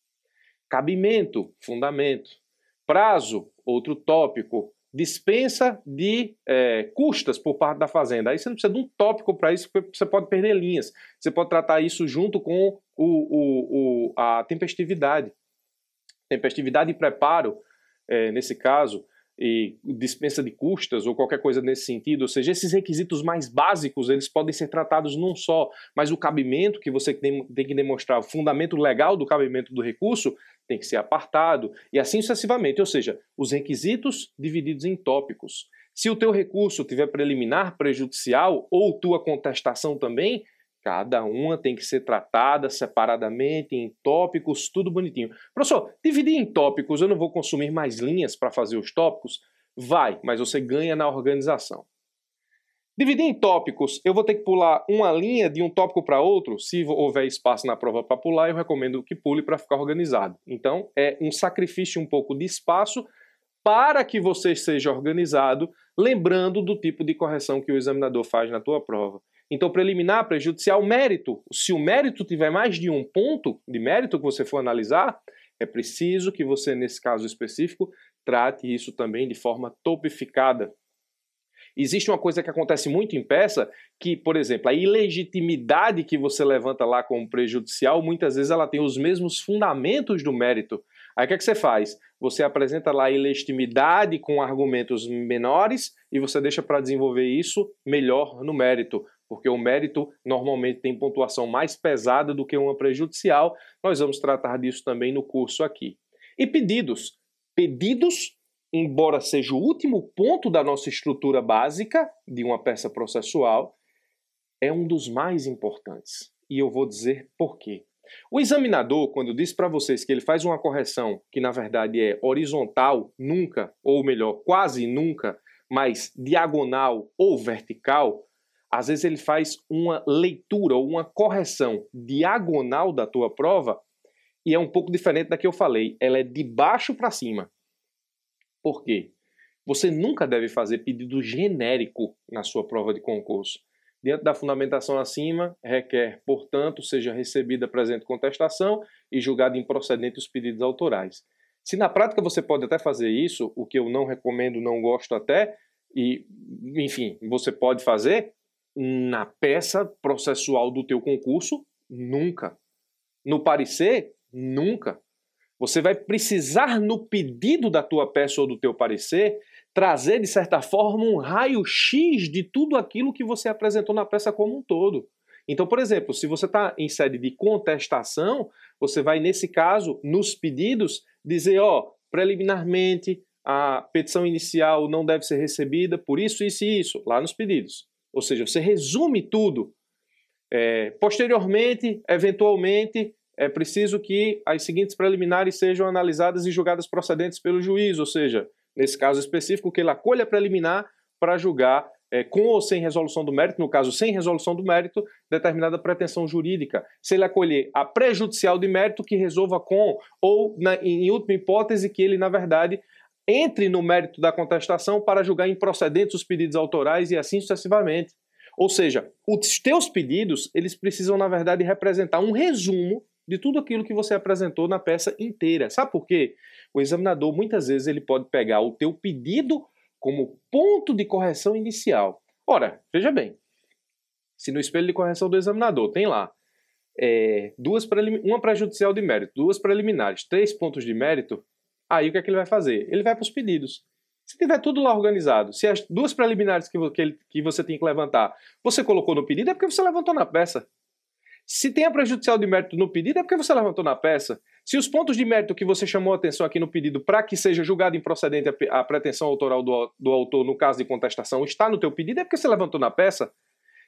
Cabimento, fundamento. Prazo, outro tópico. Dispensa de custas por parte da fazenda. Aí você não precisa de um tópico para isso, porque você pode perder linhas. Você pode tratar isso junto com a tempestividade. Tempestividade e preparo, nesse caso, e dispensa de custas ou qualquer coisa nesse sentido, ou seja, esses requisitos mais básicos, eles podem ser tratados num só, mas o cabimento que você tem que demonstrar, o fundamento legal do cabimento do recurso tem que ser apartado e assim sucessivamente, ou seja, os requisitos divididos em tópicos. Se o teu recurso tiver preliminar, prejudicial ou tua contestação também, cada uma tem que ser tratada separadamente, em tópicos, tudo bonitinho. Professor, dividir em tópicos, eu não vou consumir mais linhas para fazer os tópicos? Vai, mas você ganha na organização. Dividir em tópicos, eu vou ter que pular uma linha de um tópico para outro. Se houver espaço na prova para pular, eu recomendo que pule para ficar organizado. Então, é um sacrifício um pouco de espaço para que você seja organizado, lembrando do tipo de correção que o examinador faz na tua prova. Então, preliminar, prejudicial, mérito. Se o mérito tiver mais de um ponto de mérito que você for analisar, é preciso que você, nesse caso específico, trate isso também de forma topificada. Existe uma coisa que acontece muito em peça, que, por exemplo, a ilegitimidade que você levanta lá como prejudicial, muitas vezes ela tem os mesmos fundamentos do mérito. Aí o que é que você faz? Você apresenta lá a ilegitimidade com argumentos menores e você deixa para desenvolver isso melhor no mérito, porque o mérito normalmente tem pontuação mais pesada do que uma prejudicial. Nós vamos tratar disso também no curso aqui. E pedidos. Pedidos, embora seja o último ponto da nossa estrutura básica de uma peça processual, é um dos mais importantes. E eu vou dizer por quê. O examinador, quando eu disse para vocês que ele faz uma correção que na verdade é horizontal, nunca, ou melhor, quase nunca, mas diagonal ou vertical, às vezes ele faz uma leitura ou uma correção diagonal da tua prova e é um pouco diferente da que eu falei. Ela é de baixo para cima. Por quê? Você nunca deve fazer pedido genérico na sua prova de concurso. Diante da fundamentação acima, requer, portanto, seja recebida a presente contestação e julgado improcedente os pedidos autorais. Se na prática você pode até fazer isso, o que eu não recomendo, não gosto até, e, enfim, você pode fazer, na peça processual do teu concurso, nunca. No parecer, nunca. Você vai precisar, no pedido da tua peça ou do teu parecer, trazer, de certa forma, um raio-x de tudo aquilo que você apresentou na peça como um todo. Então, por exemplo, se você está em sede de contestação, você vai, nesse caso, nos pedidos, dizer, preliminarmente, a petição inicial não deve ser recebida por isso, isso e isso, lá nos pedidos. Ou seja, você resume tudo. Posteriormente, eventualmente, é preciso que as seguintes preliminares sejam analisadas e julgadas procedentes pelo juiz, ou seja, nesse caso específico, que ele acolha a preliminar para julgar, com ou sem resolução do mérito, no caso sem resolução do mérito, determinada pretensão jurídica. Se ele acolher a prejudicial de mérito, que resolva com, ou, em última hipótese, que ele, na verdade, entre no mérito da contestação para julgar improcedentes os pedidos autorais e assim sucessivamente. Ou seja, os teus pedidos, eles precisam, na verdade, representar um resumo de tudo aquilo que você apresentou na peça inteira. Sabe por quê? O examinador, muitas vezes, ele pode pegar o teu pedido como ponto de correção inicial. Ora, veja bem, se no espelho de correção do examinador tem lá uma prejudicial de mérito, 2 preliminares, 3 pontos de mérito, aí o que é que ele vai fazer? Ele vai para os pedidos. Se tiver tudo lá organizado, se as 2 preliminares que você tem que levantar, você colocou no pedido, é porque você levantou na peça. Se tem a prejudicial de mérito no pedido, é porque você levantou na peça. Se os pontos de mérito que você chamou a atenção aqui no pedido para que seja julgado improcedente a pretensão autoral do autor no caso de contestação está no teu pedido, é porque você levantou na peça.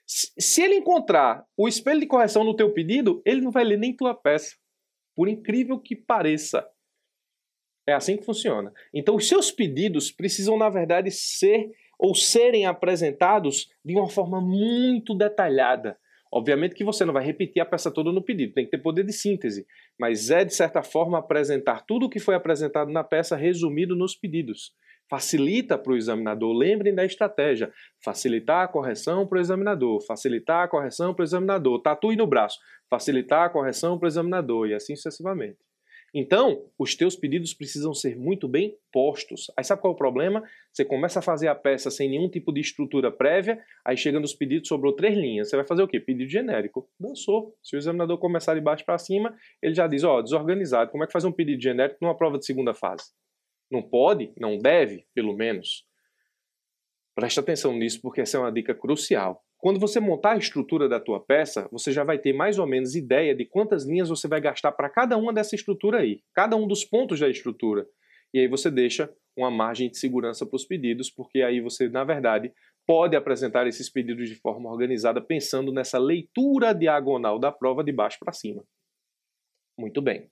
Se ele encontrar o espelho de correção no teu pedido, ele não vai ler nem tua peça. Por incrível que pareça. É assim que funciona. Então, os seus pedidos precisam, na verdade, serem apresentados de uma forma muito detalhada. Obviamente que você não vai repetir a peça toda no pedido, tem que ter poder de síntese, mas de certa forma, apresentar tudo o que foi apresentado na peça resumido nos pedidos. Facilita para o examinador, lembrem da estratégia, facilitar a correção para o examinador, facilitar a correção para o examinador, tatue no braço, facilitar a correção para o examinador e assim sucessivamente. Então, os teus pedidos precisam ser muito bem postos. Aí sabe qual é o problema? Você começa a fazer a peça sem nenhum tipo de estrutura prévia, aí chega nos pedidos, sobrou 3 linhas. Você vai fazer o quê? Pedido genérico. Dançou. Se o examinador começar de baixo para cima, ele já diz, desorganizado. Como é que faz um pedido genérico numa prova de segunda fase? Não pode? Não deve, pelo menos. Presta atenção nisso, porque essa é uma dica crucial. Quando você montar a estrutura da tua peça, você já vai ter mais ou menos ideia de quantas linhas você vai gastar para cada uma dessa estrutura aí, cada um dos pontos da estrutura. E aí você deixa uma margem de segurança para os pedidos, porque aí você, na verdade, pode apresentar esses pedidos de forma organizada, pensando nessa leitura diagonal da prova de baixo para cima. Muito bem.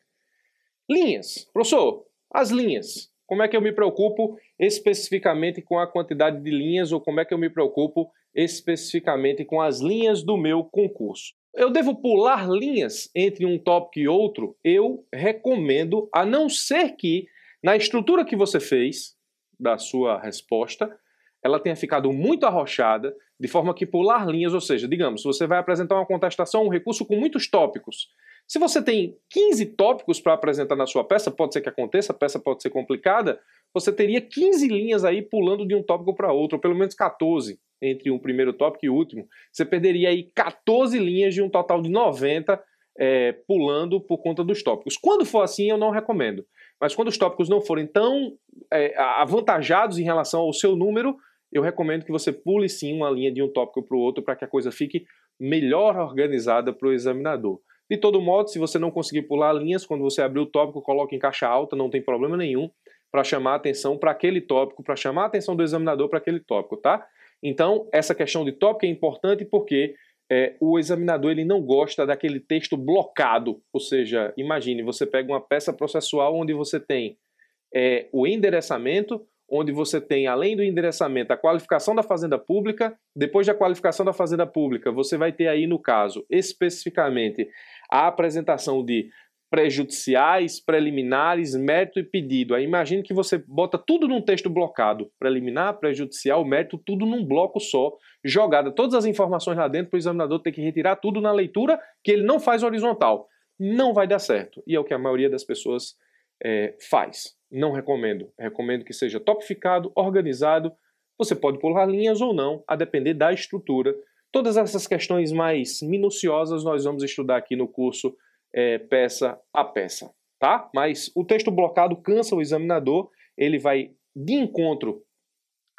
Linhas. Professor, as linhas. Como é que eu me preocupo especificamente com a quantidade de linhas ou como é que eu me preocupo especificamente com as linhas do meu concurso? Eu devo pular linhas entre um tópico e outro? Eu recomendo, a não ser que na estrutura que você fez da sua resposta, ela tenha ficado muito arrochada, de forma que pular linhas, ou seja, digamos, se você vai apresentar uma contestação, um recurso com muitos tópicos. Se você tem 15 tópicos para apresentar na sua peça, pode ser que aconteça, a peça pode ser complicada, você teria 15 linhas aí pulando de um tópico para outro, ou pelo menos 14 entre um primeiro tópico e o último. Você perderia aí 14 linhas de um total de 90 pulando por conta dos tópicos. Quando for assim, eu não recomendo. Mas quando os tópicos não forem tão avantajados em relação ao seu número, eu recomendo que você pule sim uma linha de um tópico para o outro para que a coisa fique melhor organizada para o examinador. De todo modo, se você não conseguir pular linhas, quando você abrir o tópico, coloque em caixa alta, não tem problema nenhum, para chamar a atenção para aquele tópico, para chamar a atenção do examinador para aquele tópico, tá? Então, essa questão de tópico é importante porque o examinador ele não gosta daquele texto blocado, ou seja, imagine, você pega uma peça processual onde você tem o endereçamento, onde você tem, além do endereçamento, a qualificação da fazenda pública. Depois da qualificação da fazenda pública, você vai ter aí, no caso, especificamente, a apresentação de prejudiciais, preliminares, mérito e pedido. Aí imagine que você bota tudo num texto blocado, preliminar, prejudicial, mérito, tudo num bloco só, jogada todas as informações lá dentro para o examinador ter que retirar tudo na leitura que ele não faz horizontal. Não vai dar certo. E é o que a maioria das pessoas faz. Não recomendo. Recomendo que seja topificado, organizado. Você pode pular linhas ou não, a depender da estrutura. Todas essas questões mais minuciosas nós vamos estudar aqui no curso peça a peça, tá? Mas o texto blocado cansa o examinador, ele vai de encontro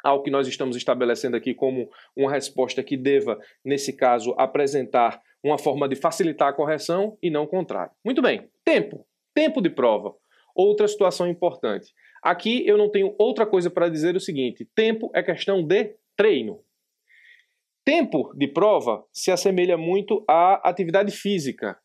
ao que nós estamos estabelecendo aqui como uma resposta que deva, nesse caso, apresentar uma forma de facilitar a correção e não o contrário. Muito bem, tempo. Tempo de prova. Outra situação importante. Aqui eu não tenho outra coisa para dizer o seguinte: tempo é questão de treino. Tempo de prova se assemelha muito à atividade física.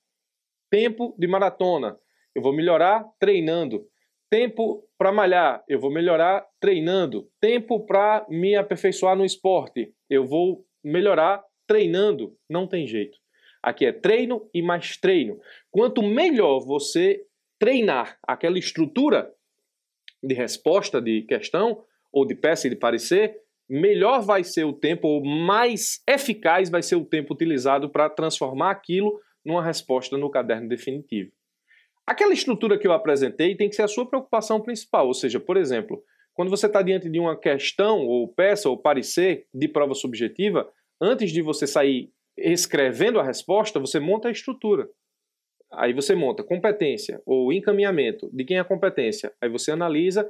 Tempo de maratona, eu vou melhorar treinando. Tempo para malhar, eu vou melhorar treinando. Tempo para me aperfeiçoar no esporte, eu vou melhorar treinando. Não tem jeito. Aqui é treino e mais treino. Quanto melhor você treinar aquela estrutura de resposta de questão, ou de peça e de parecer, melhor vai ser o tempo, ou mais eficaz vai ser o tempo utilizado para transformar aquilo numa resposta no caderno definitivo. Aquela estrutura que eu apresentei tem que ser a sua preocupação principal, ou seja, por exemplo, quando você está diante de uma questão, ou peça, ou parecer de prova subjetiva, antes de você sair escrevendo a resposta, você monta a estrutura. Aí você monta competência ou encaminhamento. De quem é a competência? Aí você analisa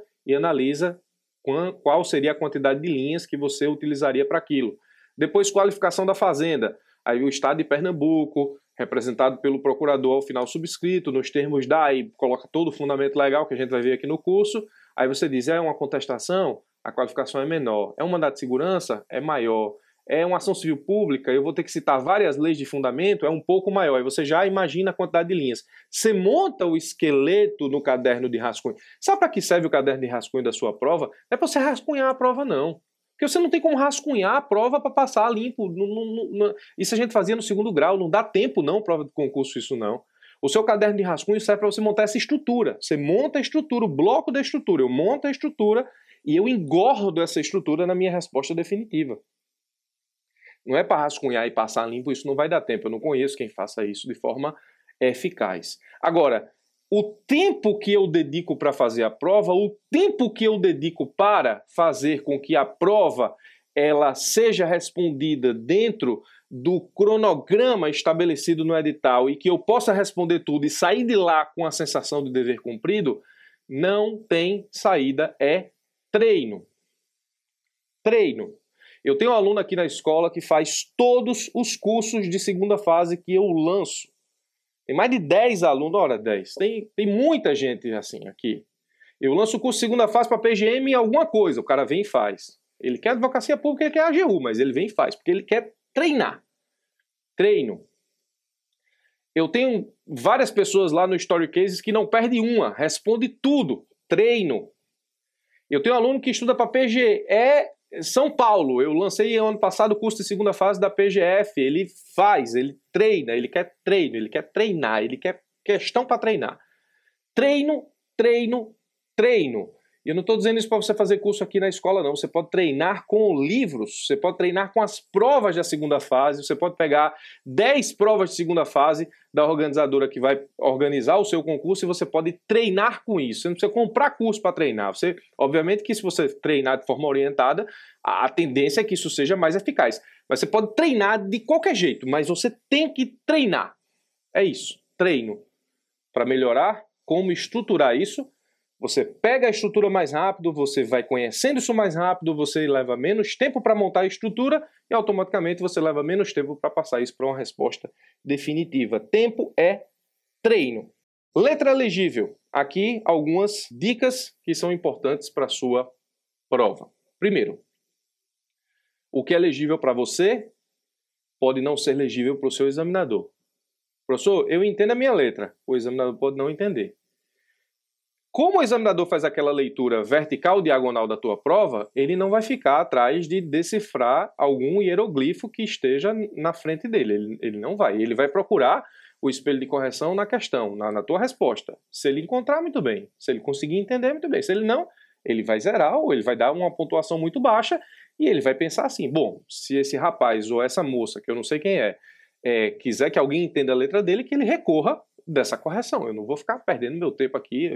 qual seria a quantidade de linhas que você utilizaria para aquilo. Depois, qualificação da fazenda. Aí o Estado de Pernambuco, representado pelo procurador ao final subscrito, nos termos da, e coloca todo o fundamento legal que a gente vai ver aqui no curso. Aí você diz, é uma contestação? A qualificação é menor. É um mandato de segurança? É maior. É uma ação civil pública, eu vou ter que citar várias leis de fundamento, é um pouco maior. Aí você já imagina a quantidade de linhas. Você monta o esqueleto no caderno de rascunho. Sabe para que serve o caderno de rascunho da sua prova? Não é para você rascunhar a prova, não. Porque você não tem como rascunhar a prova para passar limpo. Isso a gente fazia no segundo grau, não dá tempo não, prova de concurso, isso não. O seu caderno de rascunho serve para você montar essa estrutura. Você monta a estrutura, o bloco da estrutura. Eu monto a estrutura e eu engordo essa estrutura na minha resposta definitiva. Não é para rascunhar e passar limpo, isso não vai dar tempo. Eu não conheço quem faça isso de forma eficaz. Agora, o tempo que eu dedico para fazer a prova, o tempo que eu dedico para fazer com que a prova ela seja respondida dentro do cronograma estabelecido no edital e que eu possa responder tudo e sair de lá com a sensação de dever cumprido, não tem saída, é treino. Treino. Eu tenho um aluno aqui na escola que faz todos os cursos de segunda fase que eu lanço. Tem mais de 10 alunos, ora 10, tem muita gente assim aqui. Eu lanço o curso de segunda fase para PGM e alguma coisa, o cara vem e faz. Ele quer advocacia pública, ele quer AGU, mas ele vem e faz, porque ele quer treinar. Treino. Eu tenho várias pessoas lá no Story Cases que não perdem uma, responde tudo. Treino. Eu tenho um aluno que estuda para PGE São Paulo. Eu lancei ano passado o curso de segunda fase da PGF. Ele faz, ele treina, ele quer treino, ele quer treinar, ele quer questão para treinar. Treino, treino, treino. E eu não estou dizendo isso para você fazer curso aqui na escola, não. Você pode treinar com livros, você pode treinar com as provas da segunda fase, você pode pegar 10 provas de segunda fase da organizadora que vai organizar o seu concurso e você pode treinar com isso. Você não precisa comprar curso para treinar. Obviamente que se você treinar de forma orientada, a tendência é que isso seja mais eficaz. Mas você pode treinar de qualquer jeito, mas você tem que treinar. É isso, treino. Para melhorar, como estruturar isso, você pega a estrutura mais rápido, você vai conhecendo isso mais rápido, você leva menos tempo para montar a estrutura e automaticamente você leva menos tempo para passar isso para uma resposta definitiva. Tempo é treino. Letra legível. Aqui algumas dicas que são importantes para a sua prova. Primeiro, o que é legível para você pode não ser legível para o seu examinador. Professor, eu entendo a minha letra, o examinador pode não entender. Como o examinador faz aquela leitura vertical diagonal da tua prova, ele não vai ficar atrás de decifrar algum hieroglifo que esteja na frente dele. Ele não vai. Ele vai procurar o espelho de correção na questão, na tua resposta. Se ele encontrar, muito bem. Se ele conseguir entender, muito bem. Se ele não, ele vai zerar ou ele vai dar uma pontuação muito baixa e ele vai pensar assim, bom, se esse rapaz ou essa moça, que eu não sei quem quiser que alguém entenda a letra dele, que ele recorra dessa correção. Eu não vou ficar perdendo meu tempo aqui.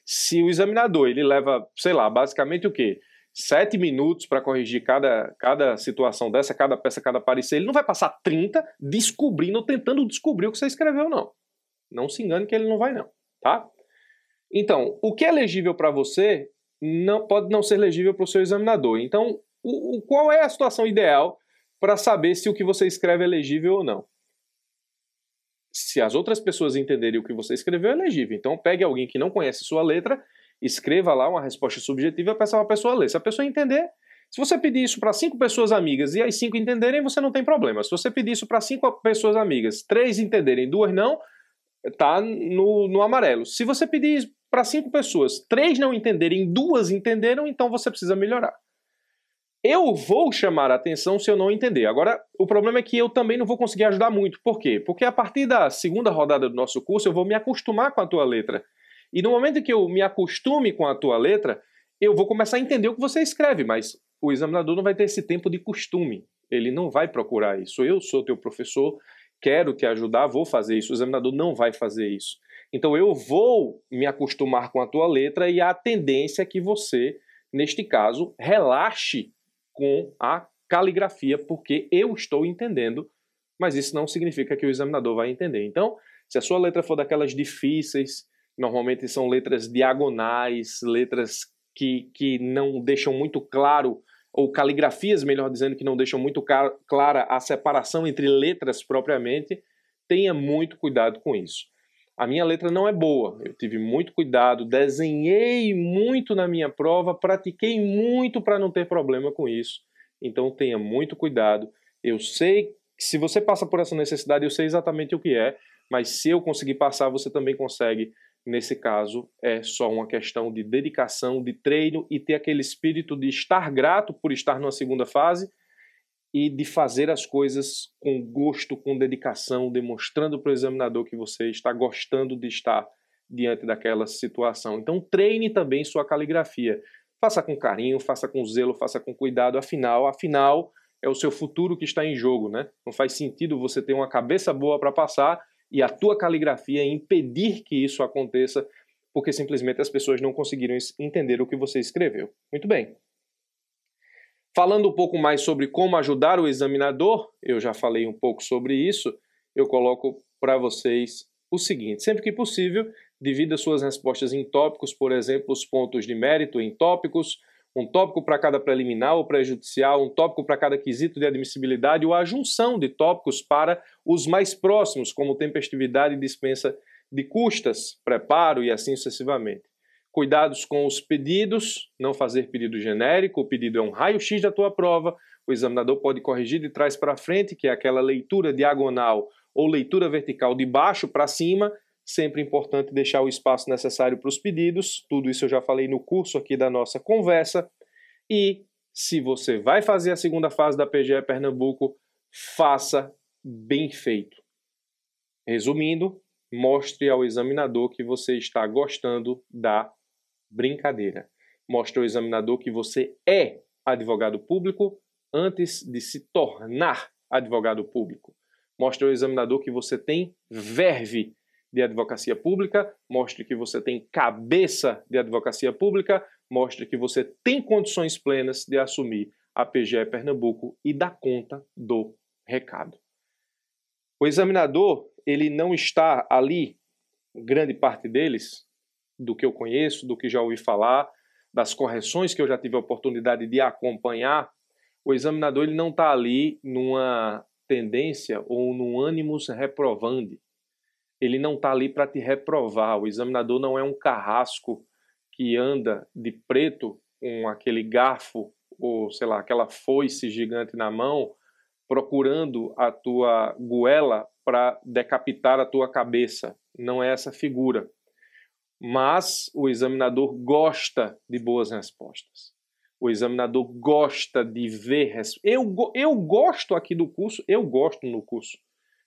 Se o examinador ele leva, sei lá, basicamente o quê? 7 minutos para corrigir cada situação dessa, cada peça, cada parecer, ele não vai passar 30 descobrindo, tentando descobrir o que você escreveu, não. Não se engane que ele não vai, não, tá? Então, o que é legível para você pode não ser legível para o seu examinador. Então, qual é a situação ideal para saber se o que você escreve é legível ou não? Se as outras pessoas entenderem o que você escreveu, é legível. Então, pegue alguém que não conhece sua letra, escreva lá uma resposta subjetiva e peça para a pessoa ler. Se a pessoa entender, se você pedir isso para 5 pessoas amigas e as 5 entenderem, você não tem problema. Se você pedir isso para 5 pessoas amigas, 3 entenderem, 2 não, tá no amarelo. Se você pedir isso para 5 pessoas, 3 não entenderem, 2 entenderam, então você precisa melhorar. Eu vou chamar a atenção se eu não entender. Agora, o problema é que eu também não vou conseguir ajudar muito. Por quê? Porque a partir da segunda rodada do nosso curso, eu vou me acostumar com a tua letra. E no momento que eu me acostume com a tua letra, eu vou começar a entender o que você escreve, mas o examinador não vai ter esse tempo de costume. Ele não vai procurar isso. Eu sou teu professor, quero te ajudar, vou fazer isso. O examinador não vai fazer isso. Então, eu vou me acostumar com a tua letra e a tendência é que você, neste caso, relaxe com a caligrafia, porque eu estou entendendo, mas isso não significa que o examinador vai entender. Então, se a sua letra for daquelas difíceis, normalmente são letras diagonais, letras que não deixam muito claro, ou caligrafias, melhor dizendo, que não deixam muito clara a separação entre letras propriamente, tenha muito cuidado com isso. A minha letra não é boa, eu tive muito cuidado, desenhei muito na minha prova, pratiquei muito para não ter problema com isso. Então tenha muito cuidado. Eu sei que se você passa por essa necessidade, eu sei exatamente o que é, mas se eu conseguir passar, você também consegue. Nesse caso, é só uma questão de dedicação, de treino e ter aquele espírito de estar grato por estar numa segunda fase e de fazer as coisas com gosto, com dedicação, demonstrando para o examinador que você está gostando de estar diante daquela situação. Então treine também sua caligrafia. Faça com carinho, faça com zelo, faça com cuidado, afinal é o seu futuro que está em jogo, né? Não faz sentido você ter uma cabeça boa para passar e a tua caligrafia impedir que isso aconteça porque simplesmente as pessoas não conseguiram entender o que você escreveu. Muito bem. Falando um pouco mais sobre como ajudar o examinador, eu já falei um pouco sobre isso, eu coloco para vocês o seguinte: sempre que possível, divida suas respostas em tópicos, por exemplo, os pontos de mérito em tópicos, um tópico para cada preliminar ou prejudicial, um tópico para cada quesito de admissibilidade ou a junção de tópicos para os mais próximos, como tempestividade e dispensa de custas, preparo e assim sucessivamente. Cuidados com os pedidos, não fazer pedido genérico, o pedido é um raio-x da tua prova, o examinador pode corrigir de trás para frente, que é aquela leitura diagonal ou leitura vertical de baixo para cima, Sempre importante deixar o espaço necessário para os pedidos. Tudo isso eu já falei no curso aqui da nossa conversa. E se você vai fazer a segunda fase da PGE Pernambuco, faça bem feito. Resumindo, mostre ao examinador que você está gostando da brincadeira. Mostre ao examinador que você é advogado público antes de se tornar advogado público. Mostre ao examinador que você tem verve de advocacia pública, mostre que você tem cabeça de advocacia pública, mostre que você tem condições plenas de assumir a PGE Pernambuco e dar conta do recado. O examinador, ele não está ali, grande parte deles, do que eu conheço, do que já ouvi falar, das correções que eu já tive a oportunidade de acompanhar, o examinador ele não está ali numa tendência ou num animus reprobandi. Ele não está ali para te reprovar. O examinador não é um carrasco que anda de preto com aquele garfo ou, sei lá, aquela foice gigante na mão, procurando a tua goela para decapitar a tua cabeça. Não é essa figura. Mas o examinador gosta de boas respostas. O examinador gosta de ver... Eu gosto aqui do curso, eu gosto no curso.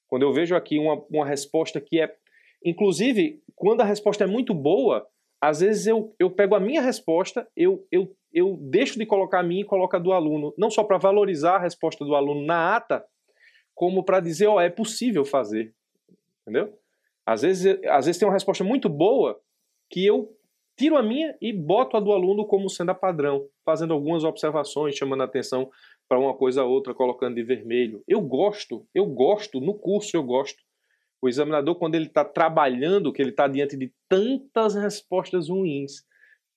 Quando eu vejo aqui uma resposta que é... Inclusive, quando a resposta é muito boa, às vezes eu pego a minha resposta, eu deixo de colocar a minha e coloco a do aluno. Não só para valorizar a resposta do aluno na ata, como para dizer, ó, é possível fazer. Entendeu? Às vezes tem uma resposta muito boa que eu tiro a minha e boto a do aluno como sendo a padrão, fazendo algumas observações, chamando a atenção para uma coisa ou outra, colocando de vermelho. Eu gosto, no curso eu gosto. O examinador, quando ele está trabalhando, que ele está diante de tantas respostas ruins,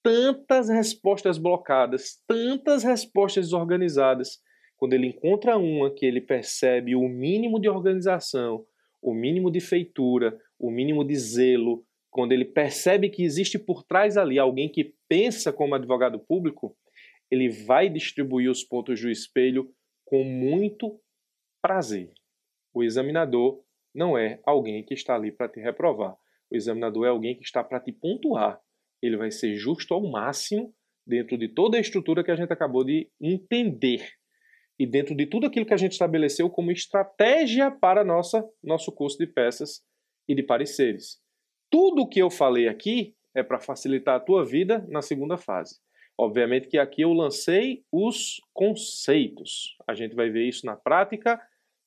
tantas respostas blocadas, tantas respostas desorganizadas, quando ele encontra uma que ele percebe o mínimo de organização, o mínimo de feitura, o mínimo de zelo, quando ele percebe que existe por trás ali alguém que pensa como advogado público, ele vai distribuir os pontos do espelho com muito prazer. O examinador não é alguém que está ali para te reprovar. O examinador é alguém que está para te pontuar. Ele vai ser justo ao máximo dentro de toda a estrutura que a gente acabou de entender e dentro de tudo aquilo que a gente estabeleceu como estratégia para nosso curso de peças e de pareceres. Tudo o que eu falei aqui é para facilitar a tua vida na segunda fase. Obviamente que aqui eu lancei os conceitos. A gente vai ver isso na prática,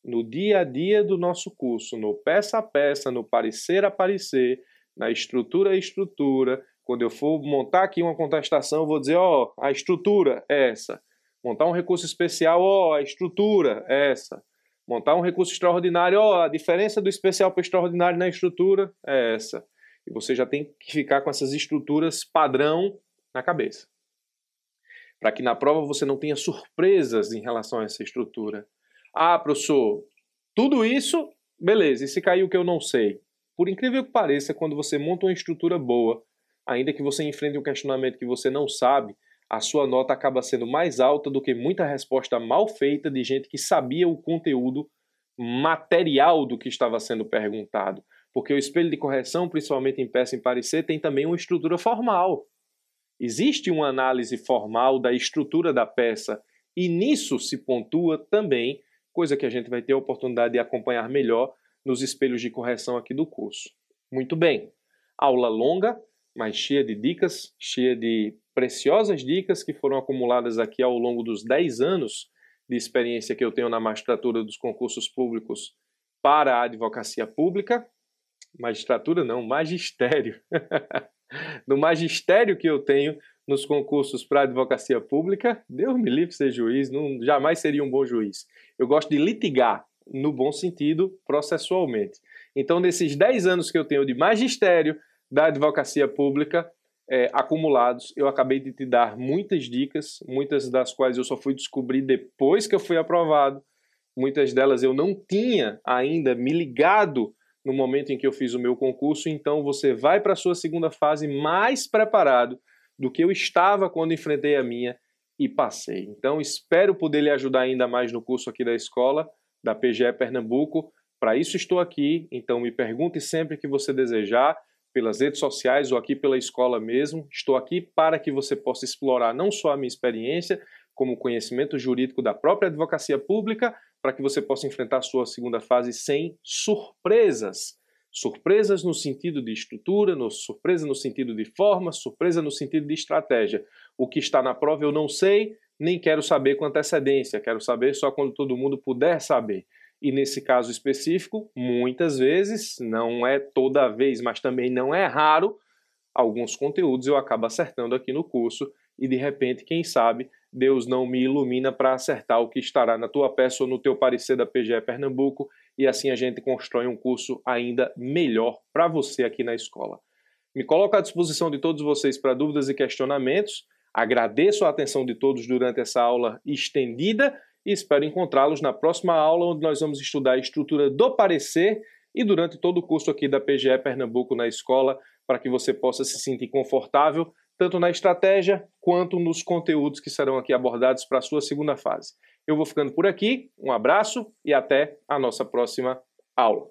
no dia a dia do nosso curso, no peça a peça, no parecer a parecer, na estrutura a estrutura. Quando eu for montar aqui uma contestação, eu vou dizer, ó, a estrutura é essa. Montar um recurso especial, ó, a estrutura é essa. Montar um recurso extraordinário, ó, a diferença do especial para o extraordinário na estrutura é essa. E você já tem que ficar com essas estruturas padrão na cabeça. Para que na prova você não tenha surpresas em relação a essa estrutura. Ah, professor, tudo isso, beleza, e se cair o que eu não sei? Por incrível que pareça, quando você monta uma estrutura boa, ainda que você enfrente um questionamento que você não sabe, a sua nota acaba sendo mais alta do que muita resposta mal feita de gente que sabia o conteúdo material do que estava sendo perguntado. Porque o espelho de correção, principalmente em peça em parecer, tem também uma estrutura formal. Existe uma análise formal da estrutura da peça e nisso se pontua também, coisa que a gente vai ter a oportunidade de acompanhar melhor nos espelhos de correção aqui do curso. Muito bem, aula longa, mas cheia de dicas, cheia de preciosas dicas que foram acumuladas aqui ao longo dos 10 anos de experiência que eu tenho na magistratura dos concursos públicos para a advocacia pública. Magistratura não, magistério. No magistério que eu tenho nos concursos para a advocacia pública, Deus me livre ser juiz, jamais seria um bom juiz. Eu gosto de litigar, no bom sentido, processualmente. Então, nesses 10 anos que eu tenho de magistério da advocacia pública acumulados, eu acabei de te dar muitas dicas, muitas das quais eu só fui descobrir depois que eu fui aprovado, muitas delas eu não tinha ainda me ligado no momento em que eu fiz o meu concurso, então você vai para a sua segunda fase mais preparado do que eu estava quando enfrentei a minha e passei. Então espero poder lhe ajudar ainda mais no curso aqui da escola, da PGE Pernambuco. Para isso estou aqui, então me pergunte sempre que você desejar, pelas redes sociais ou aqui pela escola mesmo. Estou aqui para que você possa explorar não só a minha experiência, como o conhecimento jurídico da própria advocacia pública, para que você possa enfrentar a sua segunda fase sem surpresas. Surpresas no sentido de estrutura, surpresa no sentido de forma, surpresa no sentido de estratégia. O que está na prova eu não sei, nem quero saber com antecedência, quero saber só quando todo mundo puder saber. E nesse caso específico, muitas vezes, não é toda vez, mas também não é raro, alguns conteúdos eu acabo acertando aqui no curso e de repente, quem sabe, Deus não me ilumina para acertar o que estará na tua peça ou no teu parecer da PGE Pernambuco e assim a gente constrói um curso ainda melhor para você aqui na escola. Me coloco à disposição de todos vocês para dúvidas e questionamentos. Agradeço a atenção de todos durante essa aula estendida e espero encontrá-los na próxima aula, onde nós vamos estudar a estrutura do parecer e durante todo o curso aqui da PGE Pernambuco na escola, para que você possa se sentir confortável, tanto na estratégia quanto nos conteúdos que serão aqui abordados para a sua segunda fase. Eu vou ficando por aqui, um abraço e até a nossa próxima aula.